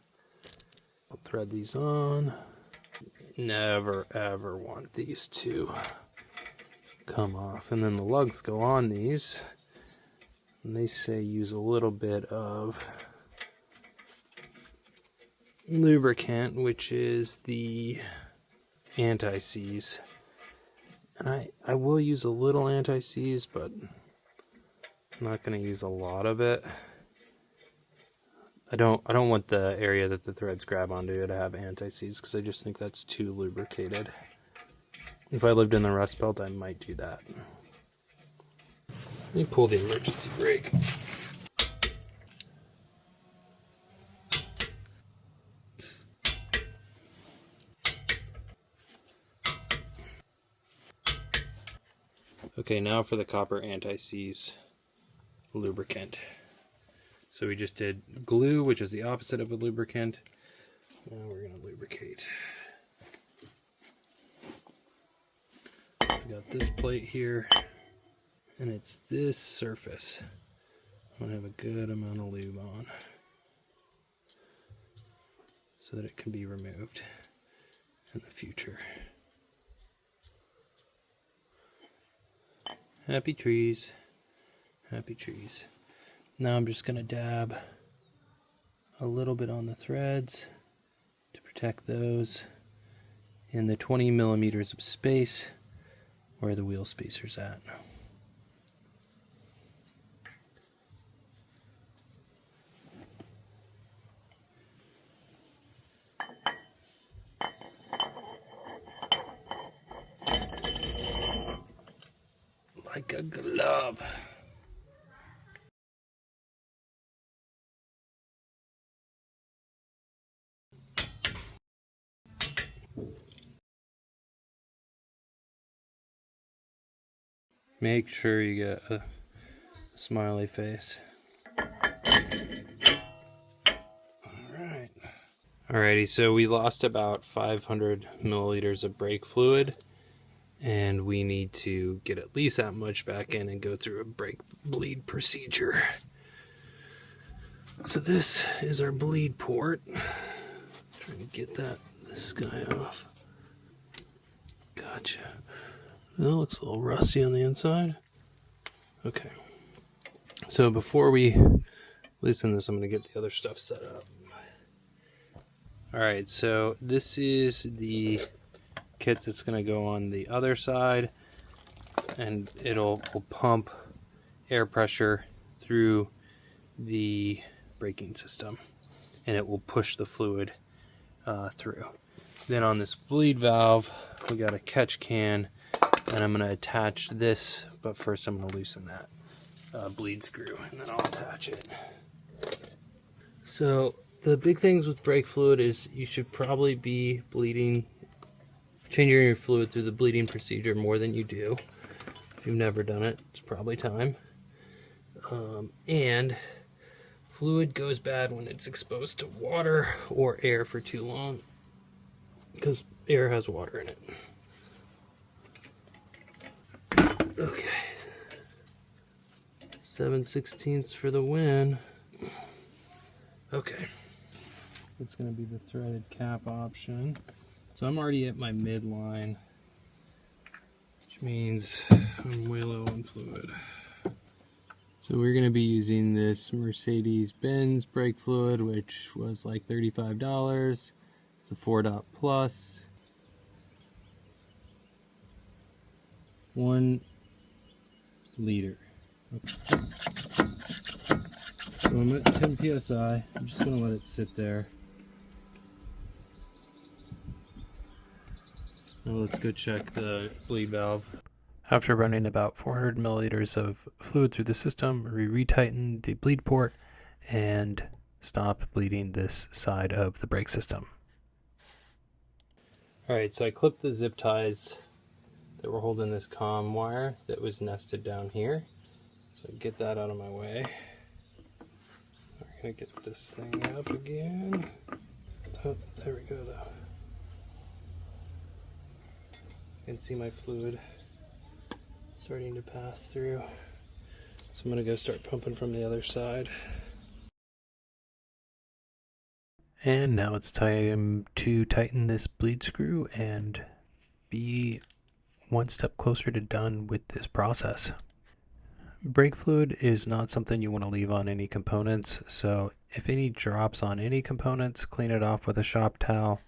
I'll thread these on. Never ever want these to come off. And then the lugs go on these, and they say use a little bit of lubricant, which is the anti-seize. And I will use a little anti-seize, but I'm not going to use a lot of it. I don't want the area that the threads grab onto to have anti-seize, because I just think that's too lubricated. If I lived in the Rust Belt, I might do that. Let me pull the emergency brake. Okay, now for the copper anti-seize lubricant. So we just did glue, which is the opposite of a lubricant. Now we're going to lubricate. We got this plate here, and it's this surface. I'm going to have a good amount of lube on so that it can be removed in the future. Happy trees. Happy trees. Now I'm just going to dab a little bit on the threads to protect those in the 20 millimeters of space where the wheel spacer's at. Like a glove. Make sure you get a smiley face. Alright. Alrighty, so we lost about 500 milliliters of brake fluid, and we need to get at least that much back in and go through a brake bleed procedure. So this is our bleed port. Trying to get this guy off. Gotcha. That looks a little rusty on the inside. Okay. So before we loosen this, I'm going to get the other stuff set up. Alright, so this is the kit that's going to go on the other side, and will pump air pressure through the braking system, and it will push the fluid through. Then on this bleed valve, we got a catch can, and I'm going to attach this, but first I'm going to loosen that bleed screw, and then I'll attach it. So the big things with brake fluid is you should probably be changing your fluid through the bleeding procedure more than you do. If you've never done it, it's probably time. And fluid goes bad when it's exposed to water or air for too long, because air has water in it. Okay. 7/16 for the win. Okay. It's going to be the threaded cap option. So I'm already at my midline, which means I'm way low on fluid. So we're going to be using this Mercedes-Benz brake fluid, which was like $35. It's a 4-dot plus. 1 liter. Okay. So I'm at 10 psi. I'm just going to let it sit there. Now let's go check the bleed valve. After running about 400 milliliters of fluid through the system, we retighten the bleed port and stop bleeding this side of the brake system. Alright, so I clipped the zip ties that were holding this comm wire that was nested down here. So get that out of my way. We're going to get this thing up again. Oh, there we go though. You can see my fluid starting to pass through. So I'm going to go start pumping from the other side. And now it's time to tighten this bleed screw and be one step closer to done with this process. Brake fluid is not something you want to leave on any components, so if any drops on any components, clean it off with a shop towel,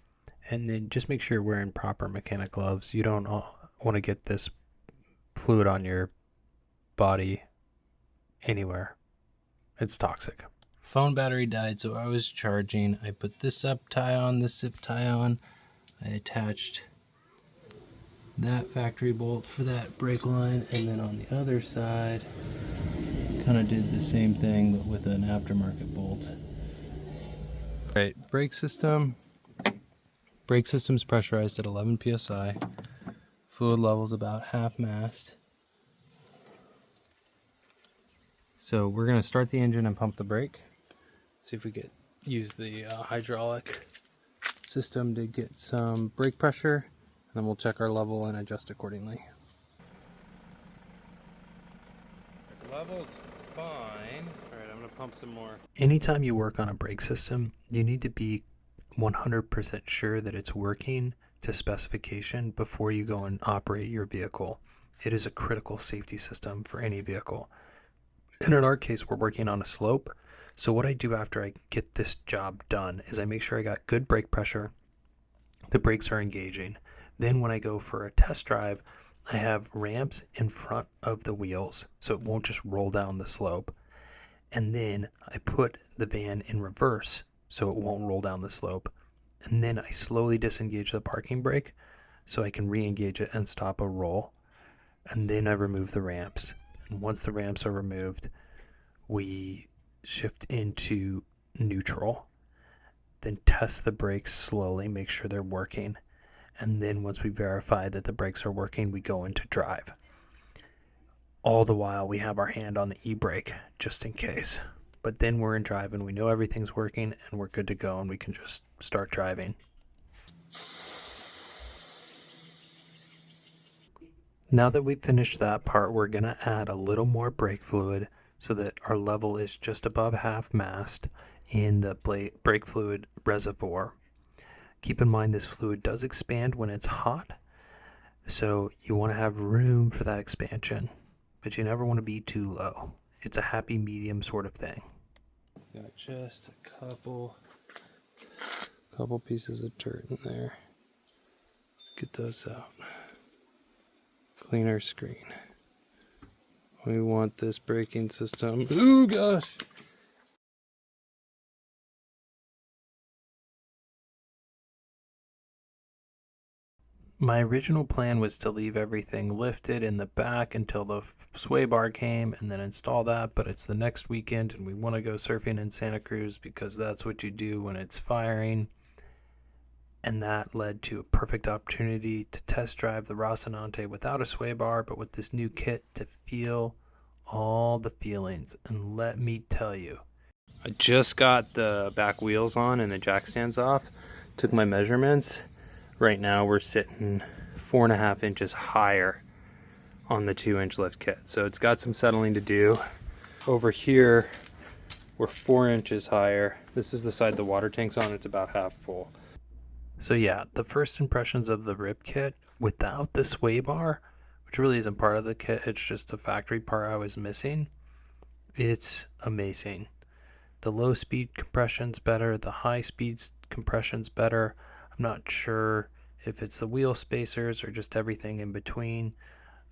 and then just make sure you're wearing proper mechanic gloves. You don't want to get this fluid on your body anywhere. It's toxic. Phone battery died, so I was charging. I put this zip tie on, this zip tie on. I attached that factory bolt for that brake line, and then on the other side, kind of did the same thing but with an aftermarket bolt. Right, brake system. Brake system's pressurized at 11 psi. Fluid level's about half mast. So we're gonna start the engine and pump the brake. See if we could use the hydraulic system to get some brake pressure, and then we'll check our level and adjust accordingly. Level's fine. All right, I'm gonna pump some more. Anytime you work on a brake system, you need to be 100% sure that it's working to specification before you go and operate your vehicle. It is a critical safety system for any vehicle. And in our case, we're working on a slope. So what I do after I get this job done is I make sure I got good brake pressure, the brakes are engaging. Then when I go for a test drive, I have ramps in front of the wheels so it won't just roll down the slope. And then I put the van in reverse so it won't roll down the slope. And then I slowly disengage the parking brake so I can re-engage it and stop a roll. And then I remove the ramps. And once the ramps are removed, we shift into neutral. Then test the brakes slowly, make sure they're working. And then once we verify that the brakes are working, we go into drive. All the while we have our hand on the e-brake just in case. But then we're in drive and we know everything's working and we're good to go and we can just start driving. Now that we've finished that part, we're going to add a little more brake fluid so that our level is just above half mast in the brake fluid reservoir. Keep in mind this fluid does expand when it's hot, so you want to have room for that expansion, but you never want to be too low. It's a happy medium sort of thing. Got just a couple pieces of dirt in there. Let's get those out. Clean our screen. We want this braking system. Oh gosh. My original plan was to leave everything lifted in the back until the sway bar came and then install that, but it's the next weekend and we want to go surfing in Santa Cruz because that's what you do when it's firing. And that led to a perfect opportunity to test drive the Rocinante without a sway bar, but with this new kit to feel all the feelings. And let me tell you, I just got the back wheels on and the jack stands off, took my measurements. Right now we're sitting 4.5 inches higher on the 2-inch lift kit. So it's got some settling to do. Over here, we're 4 inches higher. This is the side the water tank's on. It's about half full. So yeah, the first impressions of the rib kit without the sway bar, which really isn't part of the kit, it's just a factory part I was missing. It's amazing. The low speed compression's better, the high speed compression's better. I'm not sure if it's the wheel spacers or just everything in between,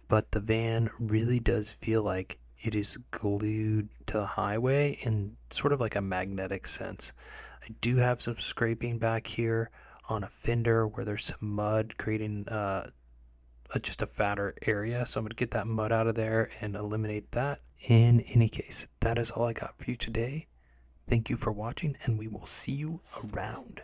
but the van really does feel like it is glued to the highway in sort of like a magnetic sense. I do have some scraping back here on a fender where there's some mud creating just a fatter area, so I'm going to get that mud out of there and eliminate that. In any case, that is all I got for you today. Thank you for watching, and we will see you around.